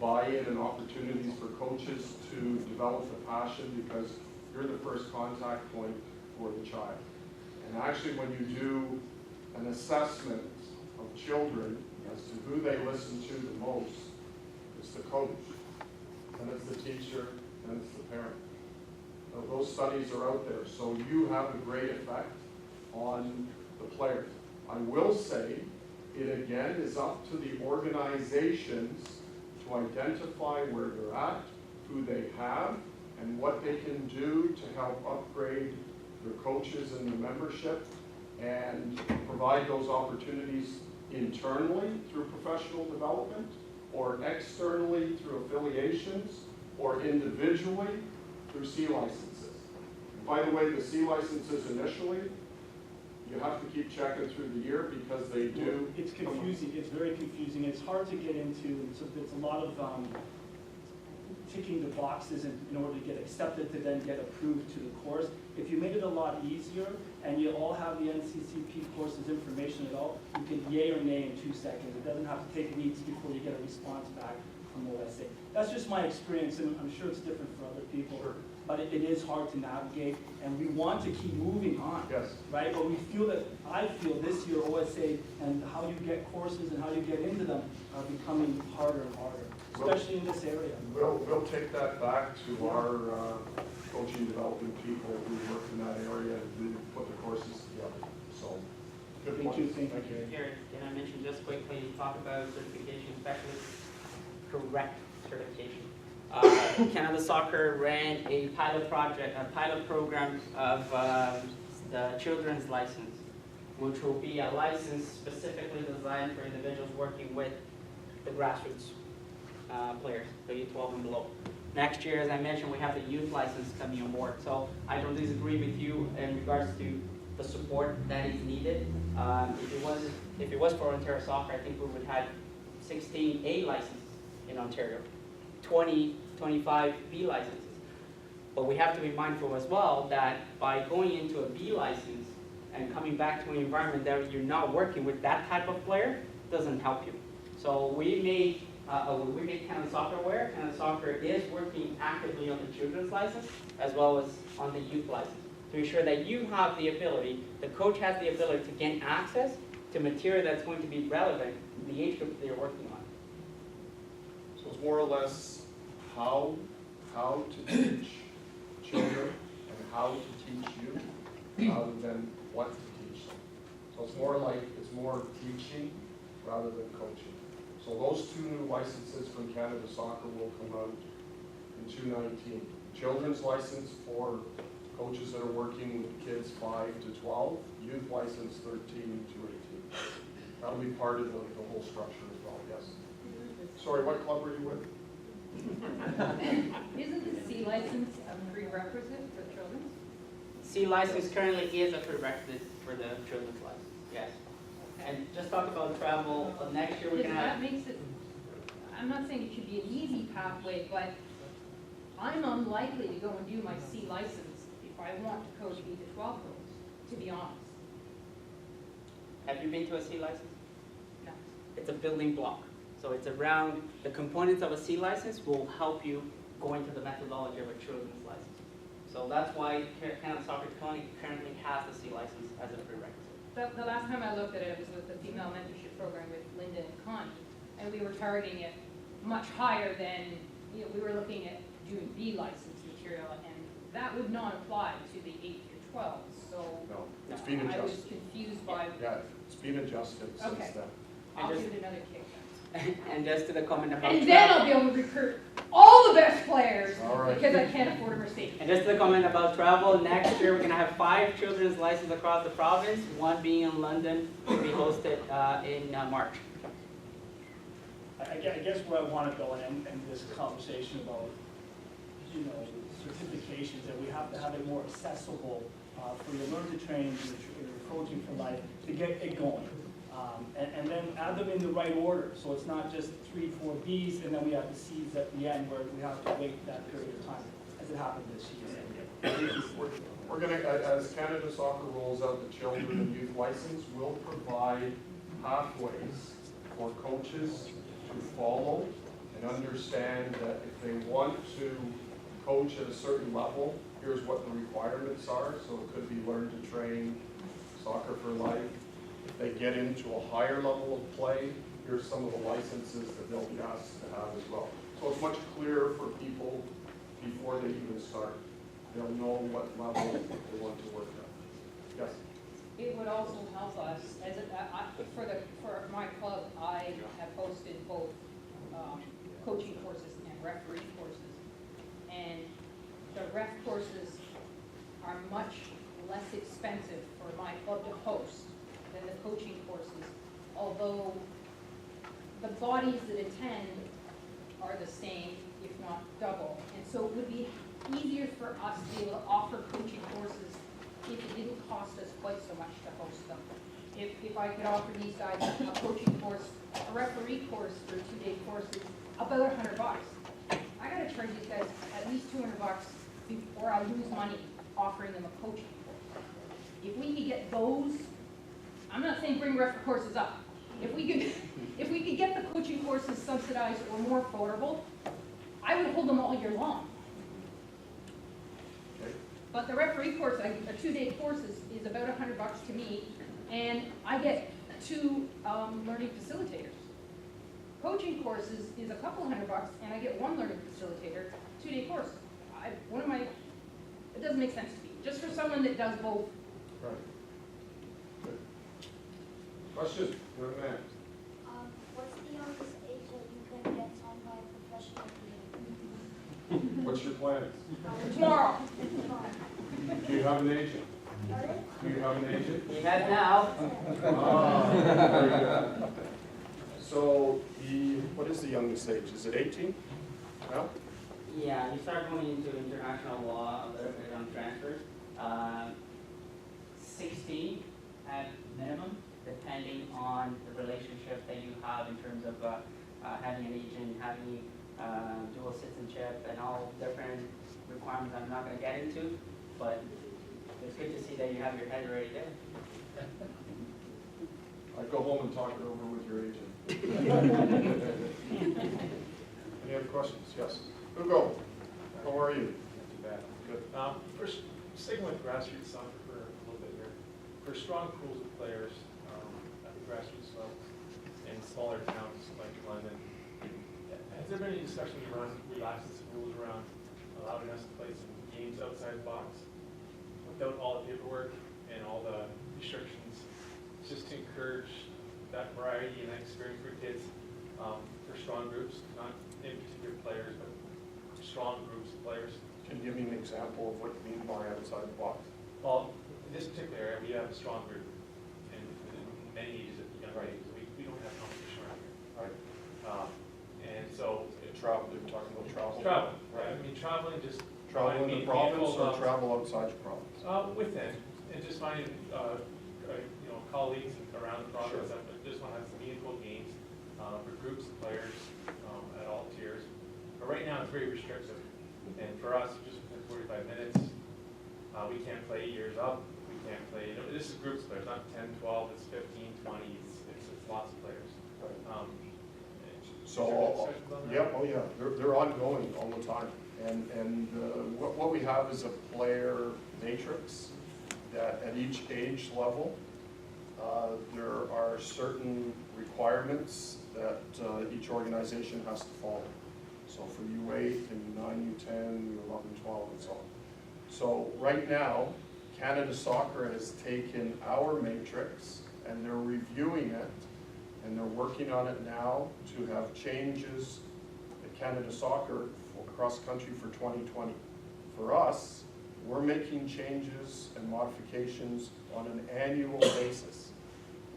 buy-in and opportunities for coaches to develop the passion, because you're the first contact point for the child. And actually, when you do an assessment of children as to who they listen to the most, it's the coach, and it's the teacher, and it's the parent. Now, those studies are out there, so you have a great effect on the players. I will say, it again is up to the organizations to identify where they're at, who they have, and what they can do to help upgrade their coaches and the membership, and provide those opportunities internally through professional development, or externally through affiliations, or individually through C licenses. By the way, the C licenses initially, you have to keep checking through the year, because they do. It's confusing. It's very confusing. It's hard to get into. It's a lot of ticking the boxes in order to get accepted to then get approved to the course. If you made it a lot easier and you all have the NCCP courses information at all, you can yay or nay in 2 seconds. It doesn't have to take weeks before you get a response back from OSA. That's just my experience, and I'm sure it's different for other people. Sure. But it is hard to navigate, and we want to keep moving on. Yes. Right? But we feel that, I feel this year OSA and how you get courses and how you get into them are becoming harder and harder, especially in this area. We'll take that back to our coaching development people who work in that area and who put the courses together. So, good point. Thank you, thank you. Gary, can I mention just quickly, talk about certification specialist, correct certification. Canada Soccer ran a pilot program of the children's license, which will be a license specifically designed for individuals working with the grassroots players, the U12 and below. Next year, as I mentioned, we have the youth license coming on board. So I don't disagree with you in regards to the support that is needed. If it was for Ontario Soccer, I think we would have 16 A licenses in Ontario, 20, 25 B licenses. But we have to be mindful as well that by going into a B license and coming back to an environment that you're not working with that type of player doesn't help you. So we made Canada Soccer aware. Canada Soccer is working actively on the children's license as well as on the youth license to ensure that you have the ability, the coach has the ability to gain access to material that's going to be relevant in the age group that you're working on. So it's more or less how to teach children and how to teach you rather than what to teach them. So it's more teaching rather than coaching. So those two new licenses from Canada Soccer will come out in 2019. Children's license for coaches that are working with kids 5 to 12, youth license 13 to 18. That'll be part of the whole structure as well, yes. Sorry, what club were you with? Isn't the C license a prerequisite for children's? C license currently is a prerequisite for the children's license, yes. And just talk about travel, next year we're Because gonna have. that makes it, I'm not saying it should be an easy pathway, but I'm unlikely to go and do my C license if I want to coach 8 to 12 girls, to be honest. Have you been to a C license? No. It's a building block. So it's around, the components of a C license will help you go into the methodology of a children's license. So that's why Canada Soccer currently has the C license as a prerequisite. The last time I looked at it was with the female mentorship program with Linda and Connie, and we were targeting it much higher than, we were looking at doing B license material, and that would not apply to the 8 to 12, so. No, it's been I was adjusted. confused by, Yeah, it's been adjusted since Okay. then. I'll just- give it another kick then. And just to the comment about And then I'll be able to recruit all the best players, All right. because I can't afford a Mercedes. And just to the comment about travel, next year we're gonna have 5 children's licenses across the province, one being in London, to be hosted in March. I guess where I want to go and this conversation about, certifications, that we have to have it more accessible for your learn to train, your coaching for life, to get it going. And then add them in the right order, so it's not just 3, 4 Bs, and then we have the Cs at the end where we have to wait that period of time, as it happened this year. We're gonna, as Canada Soccer rolls out the children and youth license, we'll provide pathways for coaches to follow and understand that if they want to coach at a certain level, here's what the requirements are. So it could be learn to train, soccer for life. If they get into a higher level of play, here's some of the licenses that they'll be asked to have as well. So it's much clearer for people before they even start. They'll know what level they want to work at. Yes? It would also help us, for my club, I have hosted both coaching courses and referee courses. And the ref courses are much less expensive for my club to host than the coaching courses, although the bodies that attend are the same, if not double. And so it would be easier for us to be able to offer coaching courses if it didn't cost us quite so much to host them. If I could offer these guys a coaching course, a referee course for 2-day courses, about $100. I gotta charge these guys at least $200 before I lose money offering them a coaching course. If we could get those, I'm not saying bring referee courses up. If we could get the coaching courses subsidized or more affordable, I would hold them all year long. Okay. But the referee course, a 2-day course is about $100 to me, and I get 2 learning facilitators. Coaching courses is a couple $100, and I get 1 learning facilitator, 2-day course. It doesn't make sense to me. Just for someone that does both. Right. Good. Question, young man. What's the youngest age that you can get signed by a professional team? What's your plans? Tomorrow. Do you have an agent? Pardon? Do you have an agent? You have now. Ah, very good. So what is the youngest age? Is it 18? No? Yeah, you start going into international law a little bit on transfers. 16 at minimum, depending on the relationship that you have in terms of having an agent, having dual citizenship, and all different requirements I'm not going to get into. But it's good to see that you have your head already there. I'd go home and talk it over with your agent. Any other questions? Yes. Hugo, how are you? Not too bad. Good. First, sticking with grassroots soccer for a little bit here. For strong pools of players at the grassroots level in smaller towns like London, has there been any discussion around relaxing some rules around allowing us to play some games outside the box without all the paperwork and all the restrictions, just to encourage that variety and that experience for kids, for strong groups, not in particular players, but strong groups of players? Can you give me an example of what you mean by outside the box? Well, in this particular area, we have a strong group, and many ages at the young age, we don't have competition around here. Right. And so, Travel, you're talking about travel? travel, Right. I mean, traveling just. Travel in the finding province meaningful, or travel outside your province? Within, and just finding, colleagues around the province Sure. that just want to have some meaningful games, for groups of players, at all tiers. But right now, it's very restrictive, and for us, just within 45 minutes, we can't play years up, we can't play, this is groups of players, not 10, 12, it's 15, 20, it's lots of players. Is there So, discussions on that? yep, oh yeah, they're ongoing all the time. And what we have is a player matrix that at each age level, there are certain requirements that each organization has to follow. So for U8 and U9, U10, U11, 12, and so on. So right now, Canada Soccer has taken our matrix and they're reviewing it and they're working on it now to have changes at Canada Soccer across the country for 2020. For us, we're making changes and modifications on an annual basis.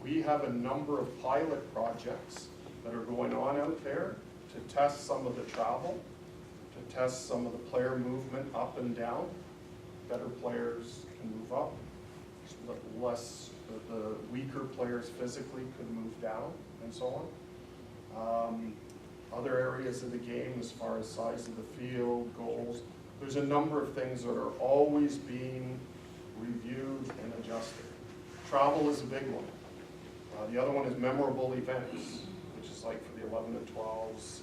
We have a number of pilot projects that are going on out there to test some of the travel, to test some of the player movement up and down. Better players can move up, the weaker players physically could move down, and so on. Other areas of the game as far as size of the field, goals, there's a number of things that are always being reviewed and adjusted. Travel is a big one. The other one is memorable events, which is like for the 11 and 12s,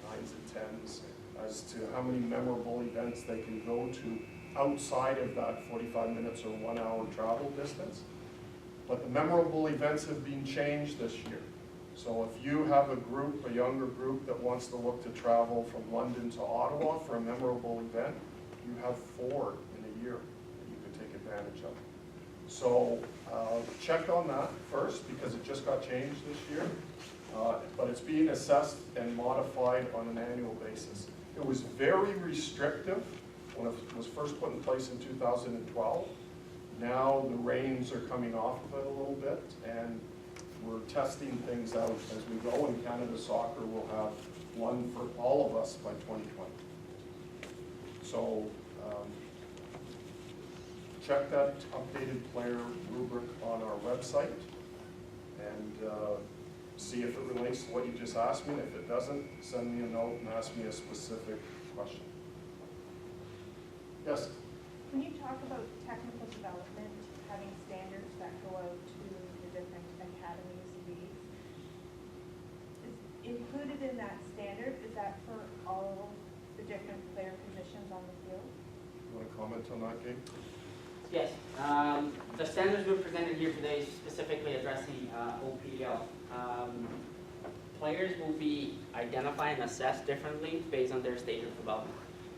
9s and 10s, as to how many memorable events they can go to outside of that 45 minutes or 1 hour travel distance. But the memorable events have been changed this year. So if you have a group, a younger group that wants to look to travel from London to Ottawa for a memorable event, you have 4 in a year that you could take advantage of. So check on that first because it just got changed this year. But it's being assessed and modified on an annual basis. It was very restrictive when it was first put in place in 2012. Now the reins are coming off of it a little bit and we're testing things out as we go, and Canada Soccer will have one for all of us by 2020. So check that updated player rubric on our website and see if it relates to what you just asked me. If it doesn't, send me a note and ask me a specific question. Yes? Can you talk about technical development, having standards that go out to the different academies, leagues? Is included in that standard, is that for all the different player positions on the field? You want to comment on that, Gabe? Yes, the standards we're presented here today is specifically addressing OPDL. Players will be identified and assessed differently based on their stage of development.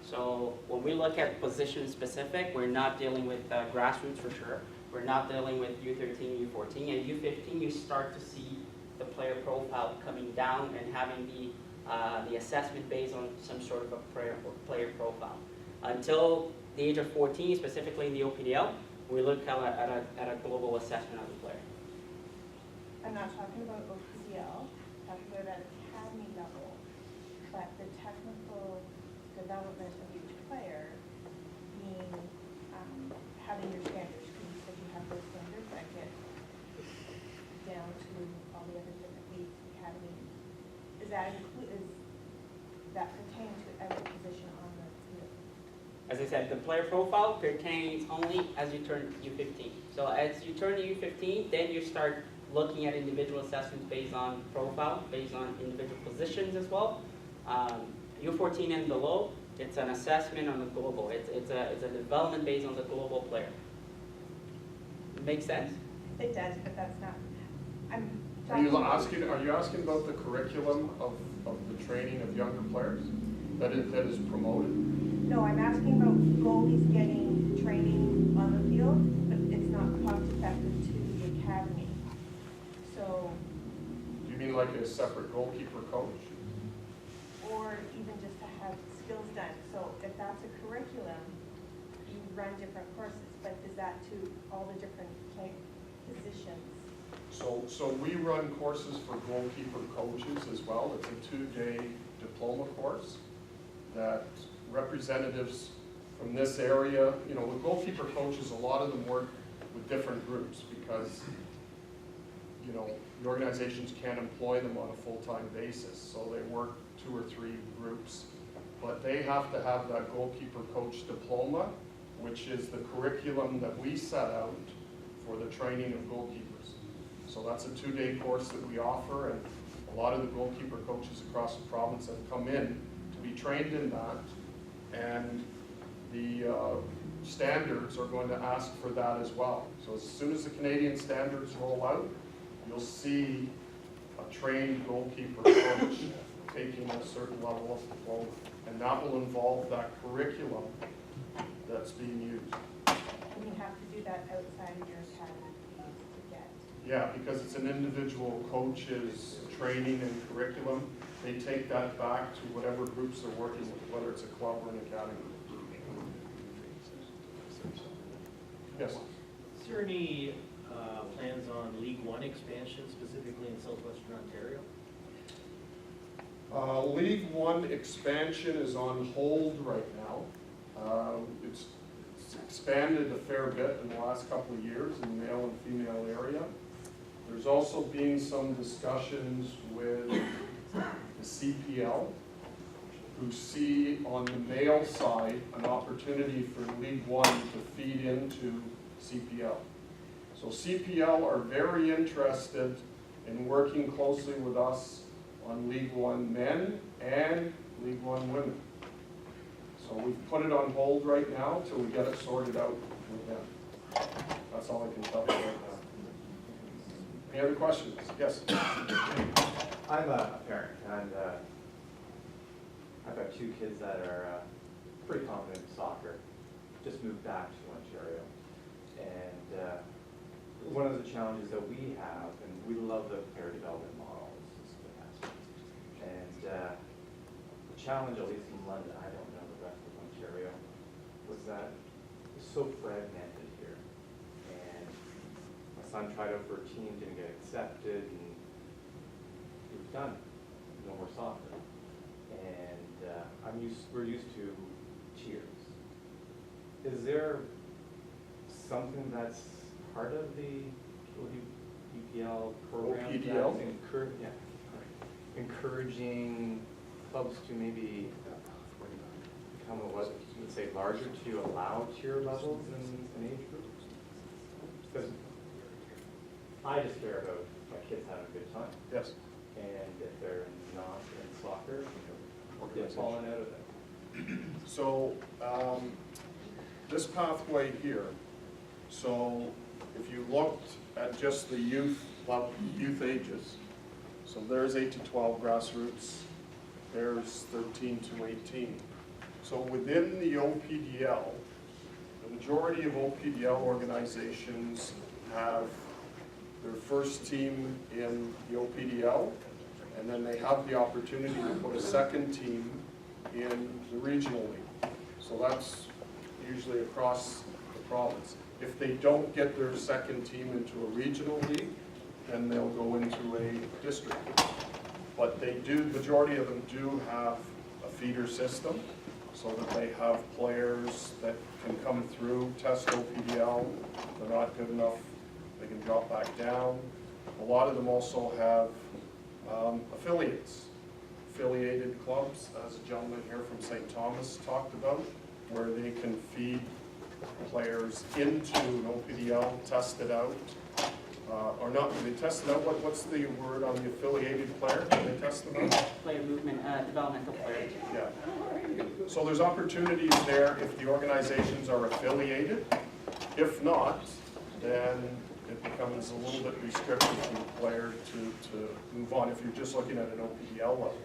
So when we look at position specific, we're not dealing with grassroots for sure. We're not dealing with U13, U14, and U15. You start to see the player profile coming down and having the assessment based on some sort of a player profile. Until the age of 14, specifically in the OPDL, we look at a global assessment of the player. I'm not talking about OPCL, I'm talking about at academy level, but the technical development of each player being, having your standards, because you said you have those standards that get down to all the other different leagues, academy. Is that pertain to every position on the field? As I said, the player profile pertains only as you turn U15. So as you turn to U15, then you start looking at individual assessments based on profile, based on individual positions as well. U14 and below, it's an assessment on the global. It's a development based on the global player. Make sense? It does, but that's not, I'm Are you talking. asking about the curriculum of the training of younger players that is promoted? No, I'm asking about goalies getting training on the field, but it's not cost effective to the academy. So, Do you mean like a separate goalkeeper coach? or even just to have skills done. So if that's a curriculum, you run different courses, but is that to all the different positions? So we run courses for goalkeeper coaches as well. It's a 2-day diploma course that representatives from this area, you know, with goalkeeper coaches, a lot of them work with different groups because, you know, the organizations can't employ them on a full-time basis. So they work 2 or 3 groups, but they have to have that goalkeeper coach diploma, which is the curriculum that we set out for the training of goalkeepers. So that's a 2-day course that we offer, and a lot of the goalkeeper coaches across the province have come in to be trained in that, and the standards are going to ask for that as well. So as soon as the Canadian standards roll out, you'll see a trained goalkeeper coach taking a certain level of diploma, and that will involve that curriculum that's being used. And you have to do that outside of your academy fees to get. Yeah, because it's an individual coach's training and curriculum. They take that back to whatever groups they're working with, whether it's a club or an academy. Yes? Is there any plans on League One expansion, specifically in southwestern Ontario? League One expansion is on hold right now. It's expanded a fair bit in the last couple of years in the male and female area. There's also been some discussions with the CPL, who see on the male side an opportunity for League One to feed into CPL. So CPL are very interested in working closely with us on League One men and League One women. So we've put it on hold right now till we get it sorted out with them. That's all I can tell you right now. Any other questions? Yes? I'm a parent, and I've got 2 kids that are pretty confident in soccer, just moved back to Ontario. And one of the challenges that we have, and we love the player development model, is fantastic. And the challenge, at least in London, I don't know the rest of Ontario, was that it's so fragmented here. And my son tried out for a team, didn't get accepted, and he was done. No more soccer. And we're used to tiers. Is there something that's part of the UPL program? OPDL? That's encouraging clubs to maybe become let's say larger to allow tier levels in age groups? Because I just care about my kids having a good time. Yes. And if they're not in soccer, they're falling out of it. So this pathway here, so if you looked at just the youth ages, so there's 8 to 12 grassroots, there's 13 to 18. So within the OPDL, the majority of OPDL organizations have their first team in the OPDL, and then they have the opportunity to put a second team in the regional league. So that's usually across the province. If they don't get their second team into a regional league, then they'll go into a district. But they do, the majority of them do have a feeder system, so that they have players that can come through, test OPDL, if they're not good enough, they can drop back down. A lot of them also have affiliates, affiliated clubs, as a gentleman here from St. Thomas talked about, where they can feed players into an OPDL, test it out, or not, they test it out, what's the word on the affiliated player? They test them out? Player movement, developmental player. Yeah. So there's opportunities there if the organizations are affiliated. If not, then it becomes a little bit restricted to the player to move on if you're just looking at an OPDL level.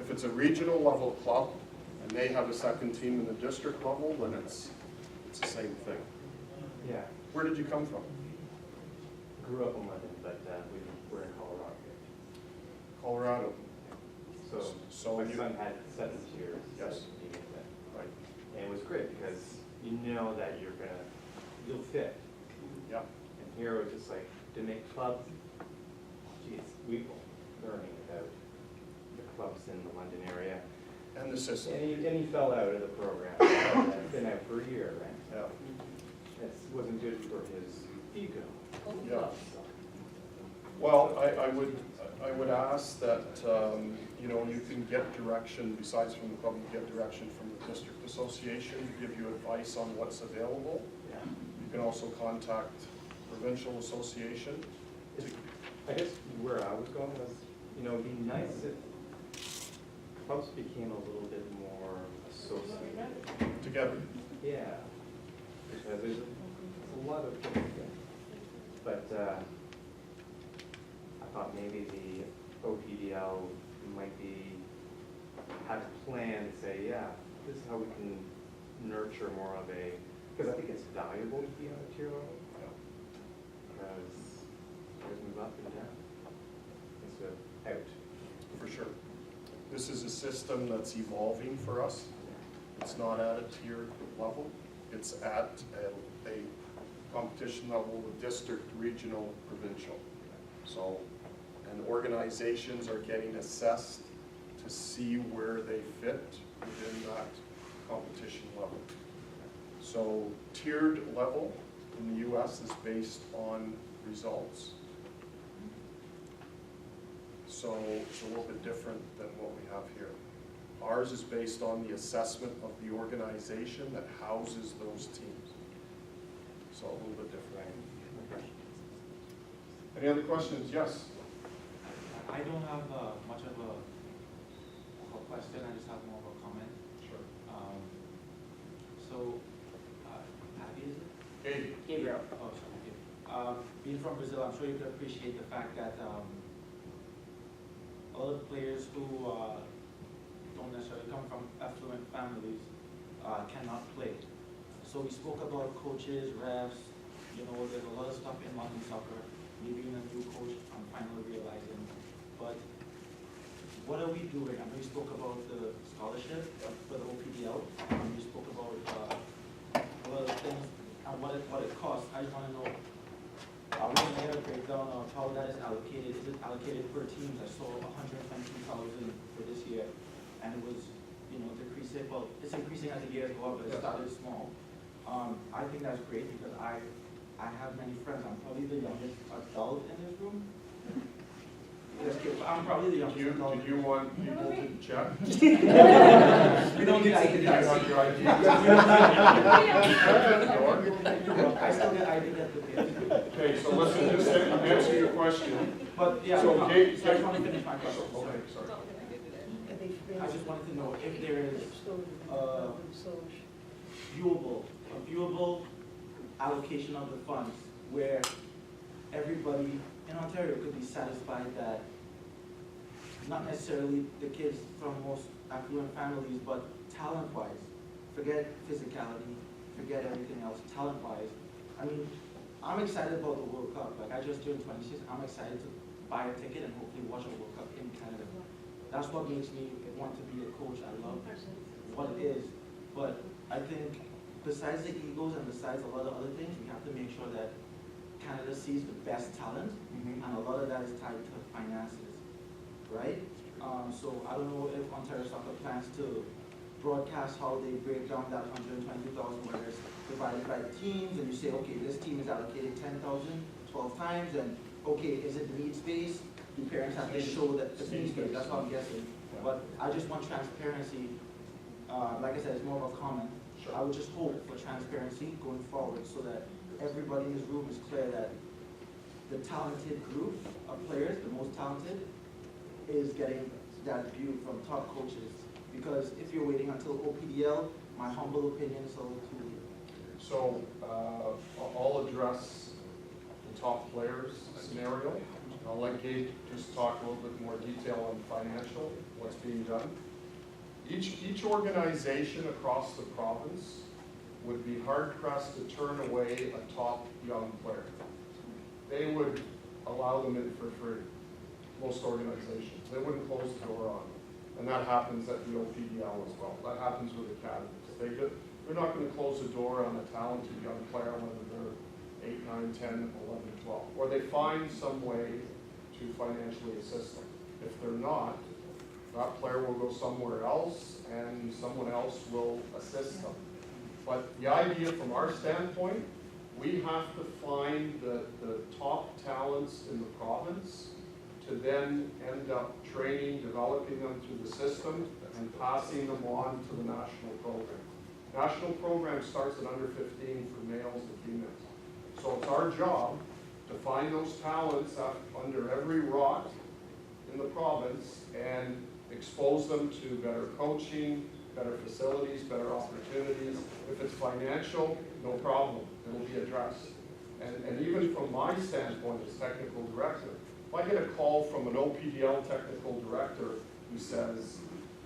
If it's a regional level club and they have a second team in the district level, then it's the same thing. Yeah, Where did you come from? grew up in London, but we're in Colorado. Colorado. So my you- son had 7 years. Yes. Right. And it was great because you know that you'll fit. Yeah. And here it was just like, to make clubs, geez, we were learning about the clubs in the London area. And the system. And he fell out of the program. He's been out for a year, right? Yeah. It wasn't good for his ego. Yeah. Well, I would ask that, you know, you can get direction, besides from the club, you get direction from the district association to give you advice on what's available. Yeah. You can also contact provincial association. I guess where I was going was, you know, it'd be nice if clubs became a little bit more associated. Together. Yeah, because there's a lot of things there. But I thought maybe the OPDL might have a plan to say, yeah, this is how we can nurture more of a, because I think it's valuable to be on a tier level. Because players move up and down instead of out. For sure. This is a system that's evolving for us. It's not at a tiered level. It's at a competition level with district, regional, provincial. So, and organizations are getting assessed to see where they fit within that competition level. So tiered level in the US is based on results. So it's a little bit different than what we have here. Ours is based on the assessment of the organization that houses those teams. So a little bit different. Any other questions? Yes? I don't have much of a question, I just have more of a comment. Sure. So, Abby, is it? Hey. Gabriel. Oh, sorry, okay. Being from Brazil, I'm sure you can appreciate the fact that a lot of players who don't necessarily come from affluent families cannot play. So we spoke about coaches, refs, you know, there's a lot of stuff in modern soccer. Me being a new coach, I'm finally realizing. But what are we doing? I mean, we spoke about the scholarship for the OPDL. We spoke about a lot of things and what it costs. I just want to know, are we going to get a breakdown of how that is allocated? Is it allocated per teams? I saw 122,000 for this year, and it was, you know, decreasing. Well, it's increasing as the years go up, but it started small. I think that's great because I have many friends. I'm probably the youngest adult in this room. Just kidding, but I'm probably the youngest adult. Did you want people to check? We don't need ID. I got your ID. I still get ID at the pit. Okay, so listen, just answer your question. But yeah, So, no, Kate, so I just want to finish my question. Okay, sorry. I just wanted to know if there is a viewable allocation of the funds where everybody in Ontario could be satisfied that not necessarily the kids from most affluent families, but talent-wise, forget physicality, forget everything else, talent-wise. I mean, I'm excited about the World Cup. Like, I just turned 26. I'm excited to buy a ticket and hopefully watch a World Cup in Canada. That's what makes me want to be a coach. I love what it is. But I think besides the egos and besides a lot of other things, we have to make sure that Canada sees the best talent, and a lot of that is tied to finances, right? So I don't know if Ontario Soccer plans to broadcast how they break down that 122,000, whether it's divided by teams, and you say, okay, this team is allocated 10,000, 12 times, and okay, is it needs based? The parents have to show that the needs based. That's what I'm guessing. But I just want transparency. Like I said, it's more of a comment. I would just hope for transparency going forward so that everybody in this room is clear that the talented group of players, the most talented, is getting that view from top coaches. Because if you're waiting until OPDL, my humble opinion is a little too late. So I'll address the top players scenario. I'll let Gabe just talk a little bit more detail on financial, what's being done. Each organization across the province would be hard-pressed to turn away a top young player. They would allow them in for free, most organizations. They wouldn't close the door on them. And that happens at the OPDL as well. That happens with academies. They're not going to close the door on a talented young player, whether they're 8, 9, 10, 11, 12. Or they find some way to financially assist them. If they're not, that player will go somewhere else and someone else will assist them. But the idea from our standpoint, we have to find the top talents in the province to then end up training, developing them through the system, and passing them on to the national program. National program starts at under 15 for males and females. So it's our job to find those talents under every rock in the province and expose them to better coaching, better facilities, better opportunities. If it's financial, no problem, it'll be addressed. And even from my standpoint as technical director, if I get a call from an OPDL technical director who says,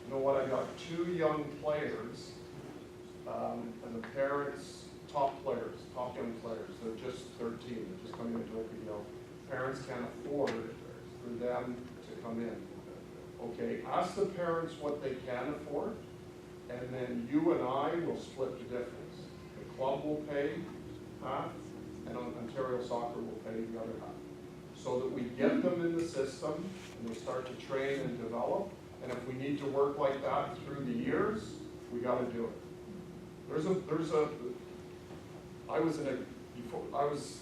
you know what, I got 2 young players, and the parents, top young players, they're just 13, they're just coming into OPDL. Parents can't afford for them to come in. Okay, ask the parents what they can afford, and then you and I will split the difference. The club will pay half, and Ontario Soccer will pay the other half. So that we get them in the system, and they start to train and develop, and if we need to work like that through the years, we gotta do it. I was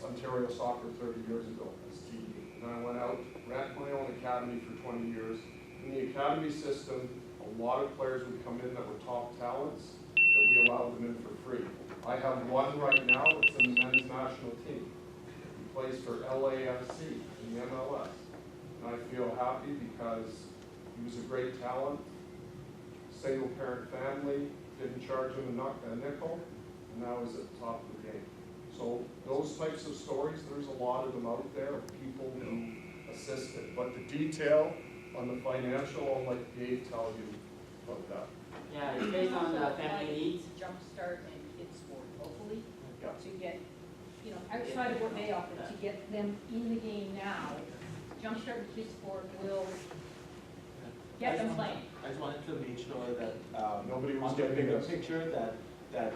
Ontario Soccer 30 years ago as TD, and I went out, ran my own academy for 20 years. In the academy system, a lot of players would come in that were top talents, that we allowed them in for free. I have one right now that's in the men's national team. He plays for LAFC in the MLS. And I feel happy because he was a great talent, single parent family, didn't charge him a nickel, and now he's at the top of the game. So those types of stories, there's a lot of them out there of people who assisted. But the detail on the financial, I'll let Dave tell you about that. Yeah, it's based on family needs. Jumpstart and kids sport locally Yeah. to get, outside of what they offer, to get them in the game now. Jumpstart and kids sport will get them playing. I just wanted to make sure that Nobody was on the getting bigger this. picture that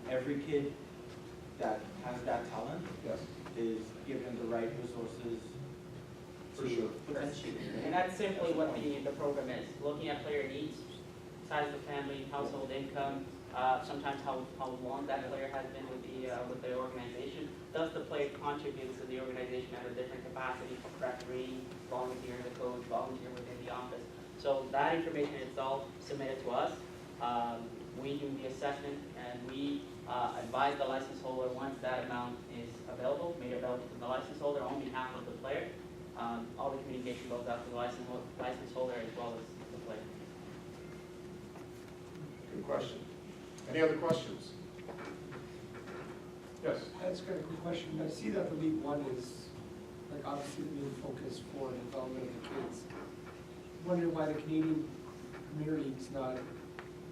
every kid that has that talent Yes, is given the right resources for sure. potentially. And that's simply what the program is, looking at player needs, size of the family, household income, sometimes how long that player has been with the organization. Does the player contribute to the organization at a different capacity, referee, volunteer as a coach, volunteer within the office? So that information is all submitted to us. We do the assessment and we advise the license holder once that amount is available, made available to the license holder on behalf of the player. All the communication goes out to the license holder as well as the player. Good question. Any other questions? Yes? That's kind of a quick question. I see that the League One is, like, obviously the main focus for the development of the kids. Wondering why the Canadian Premier League's not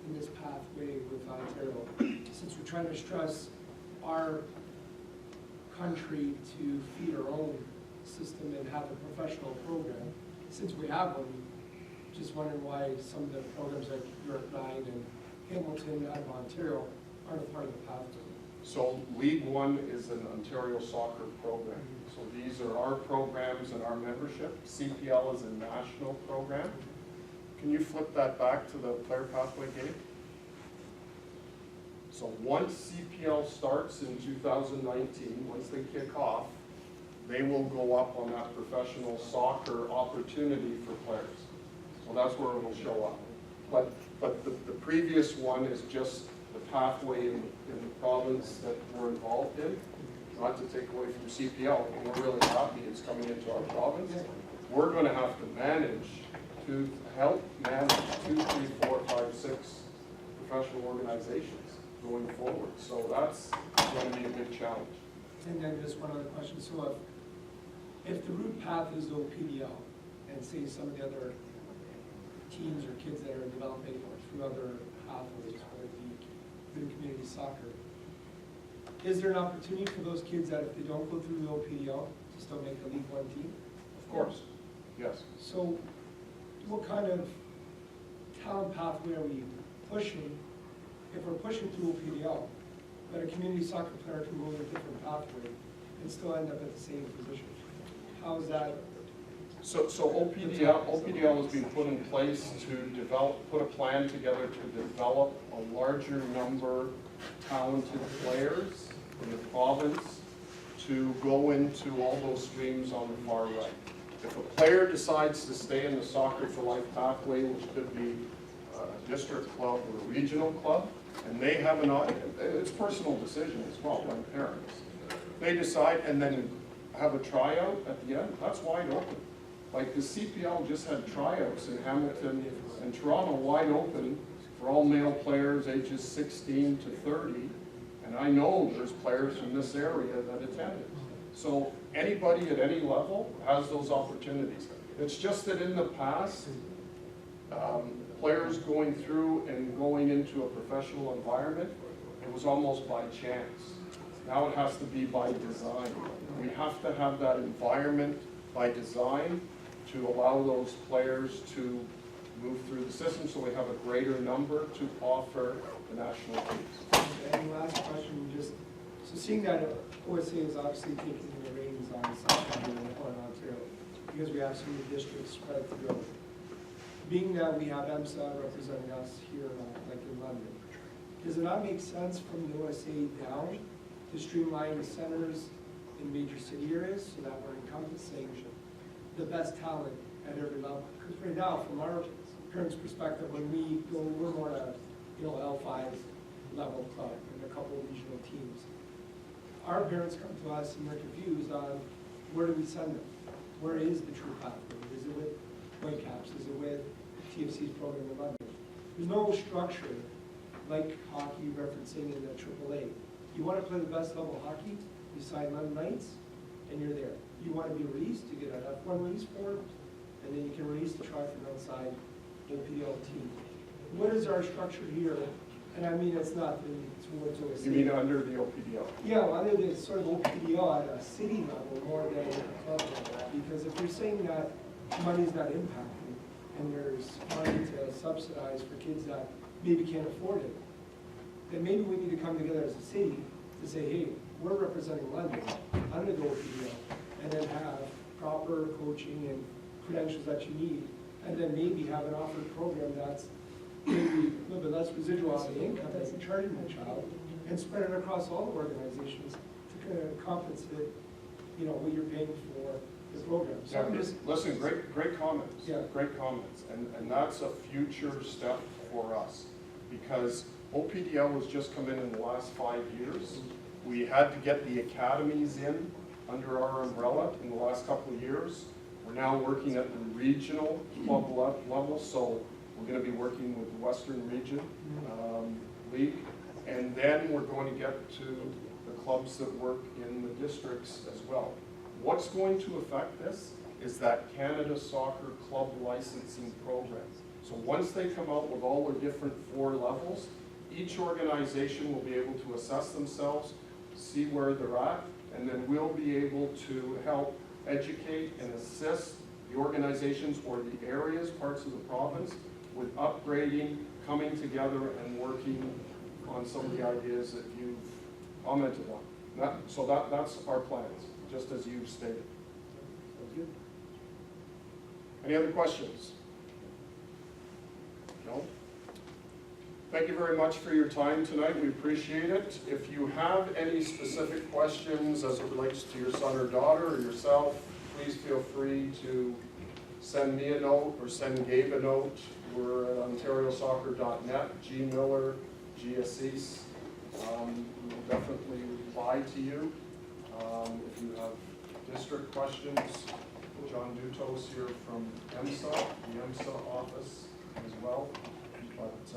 in this pathway with Ontario, since we're trying to stress our country to feed our own system and have a professional program, since we have one, just wondering why some of the programs like York 9 and Hamilton out of Ontario aren't a part of the pathway. So League One is an Ontario soccer program. So these are our programs and our membership. CPL is a national program. Can you flip that back to the player pathway, Gabe? So once CPL starts in 2019, once they kick off, they will go up on that professional soccer opportunity for players. So that's where it will show up. But the previous one is just the pathway in the province that we're involved in. Not to take away from CPL, but we're really happy it's coming into our province. We're going to have to help manage 2, 3, 4, 5, 6 professional organizations going forward. So that's going to be a big challenge. And then just one other question. So if the route path is the OPDL, and say some of the other teams or kids that are developing through other pathways, whether it be through community soccer, is there an opportunity for those kids that if they don't go through the OPDL to still make a League One team? Of course, yes. So what kind of talent pathway are we pushing if we're pushing through OPDL, but a community soccer player can go in a different pathway and still end up at the same position? How is that? So OPDL has been put in place to put a plan together to develop a larger number of talented players in the province to go into all those streams on the far right. If a player decides to stay in the Soccer for Life pathway, which could be a district club or a regional club, and they have it's a personal decision as well by parents. They decide and then have a tryout at the end, that's wide open. Like the CPL just had tryouts in Hamilton and Toronto wide open for all male players ages 16 to 30. And I know there's players from this area that attended. So anybody at any level has those opportunities. It's just that in the past, players going through and going into a professional environment, it was almost by chance. Now it has to be by design. We have to have that environment by design to allow those players to move through the system so we have a greater number to offer the national teams. And last question, so seeing that OSA is obviously taking the reins on soccer in Ontario, because we have so many districts spread throughout. Being that we have EMSA representing us here, like in London, does it not make sense from the OSA down to streamline the centers in major city areas so that we're encompassing the best talent at every level? Because right now, from our parents' perspective, when we go, we're more at a L5 level club and a couple of regional teams. Our parents come to us and they're confused on where do we send them? Where is the true pathway? Is it with Whitecaps? Is it with TFC's program in London? There's no structure like hockey referencing in the AAA. You want to play the best level hockey, you sign London Knights, and you're there. You want to be released, you get an F1 release form, and then you can release to try for an outside OPDL team. What is our structure here? And I mean, it's not, it's what's always. You mean under the OPDL? Yeah, well, under the sort of OPDL at a city level more than a club level. Because if you're saying that money's not impacting, and there's money to subsidize for kids that maybe can't afford it, then maybe we need to come together as a city to say, hey, we're representing London under the OPDL, and then have proper coaching and credentials that you need, and then maybe have an offered program that's maybe a little bit less residual on the income that you're charging the child, and spread it across all the organizations to kind of compensate, what you're paying for the program. So I'm just, listen, great comments. Yeah. Great comments, and that's a future step for us because OPDL has just come in the last 5 years. We had to get the academies in under our umbrella in the last couple of years. We're now working at the regional club level, so we're going to be working with the Western Region League, and then we're going to get to the clubs that work in the districts as well. What's going to affect this is that Canada Soccer Club licensing program. So once they come out with all the different 4 levels, each organization will be able to assess themselves, see where they're at, and then we'll be able to help educate and assist the organizations or the areas, parts of the province, with upgrading, coming together and working on some of the ideas that you've commented on. That's our plans, just as you've stated. Any other questions? No? Thank you very much for your time tonight. We appreciate it. If you have any specific questions as it relates to your son or daughter or yourself, please feel free to send me a note or send Gabe a note. We're at ontariosoccer.net, G. Miller, G. Assis. We will definitely reply to you. If you have district questions, John Dutos here from EMSA, the EMSA office as well. But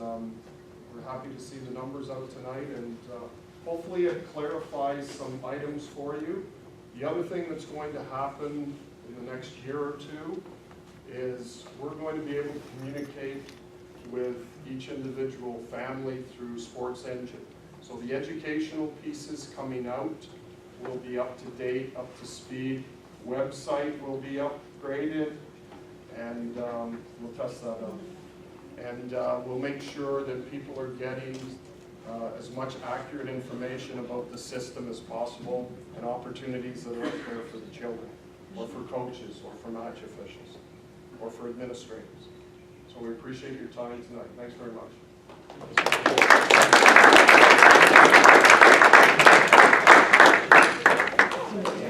we're happy to see the numbers out tonight, and hopefully it clarifies some items for you. The other thing that's going to happen in the next year or two is we're going to be able to communicate with each individual family through Sports Engine. So the educational pieces coming out will be up to date, up to speed. Website will be upgraded, and we'll test that out. And we'll make sure that people are getting as much accurate information about the system as possible and opportunities that are out there for the children, or for coaches, or for match officials, or for administrators. So we appreciate your time tonight. Thanks very much.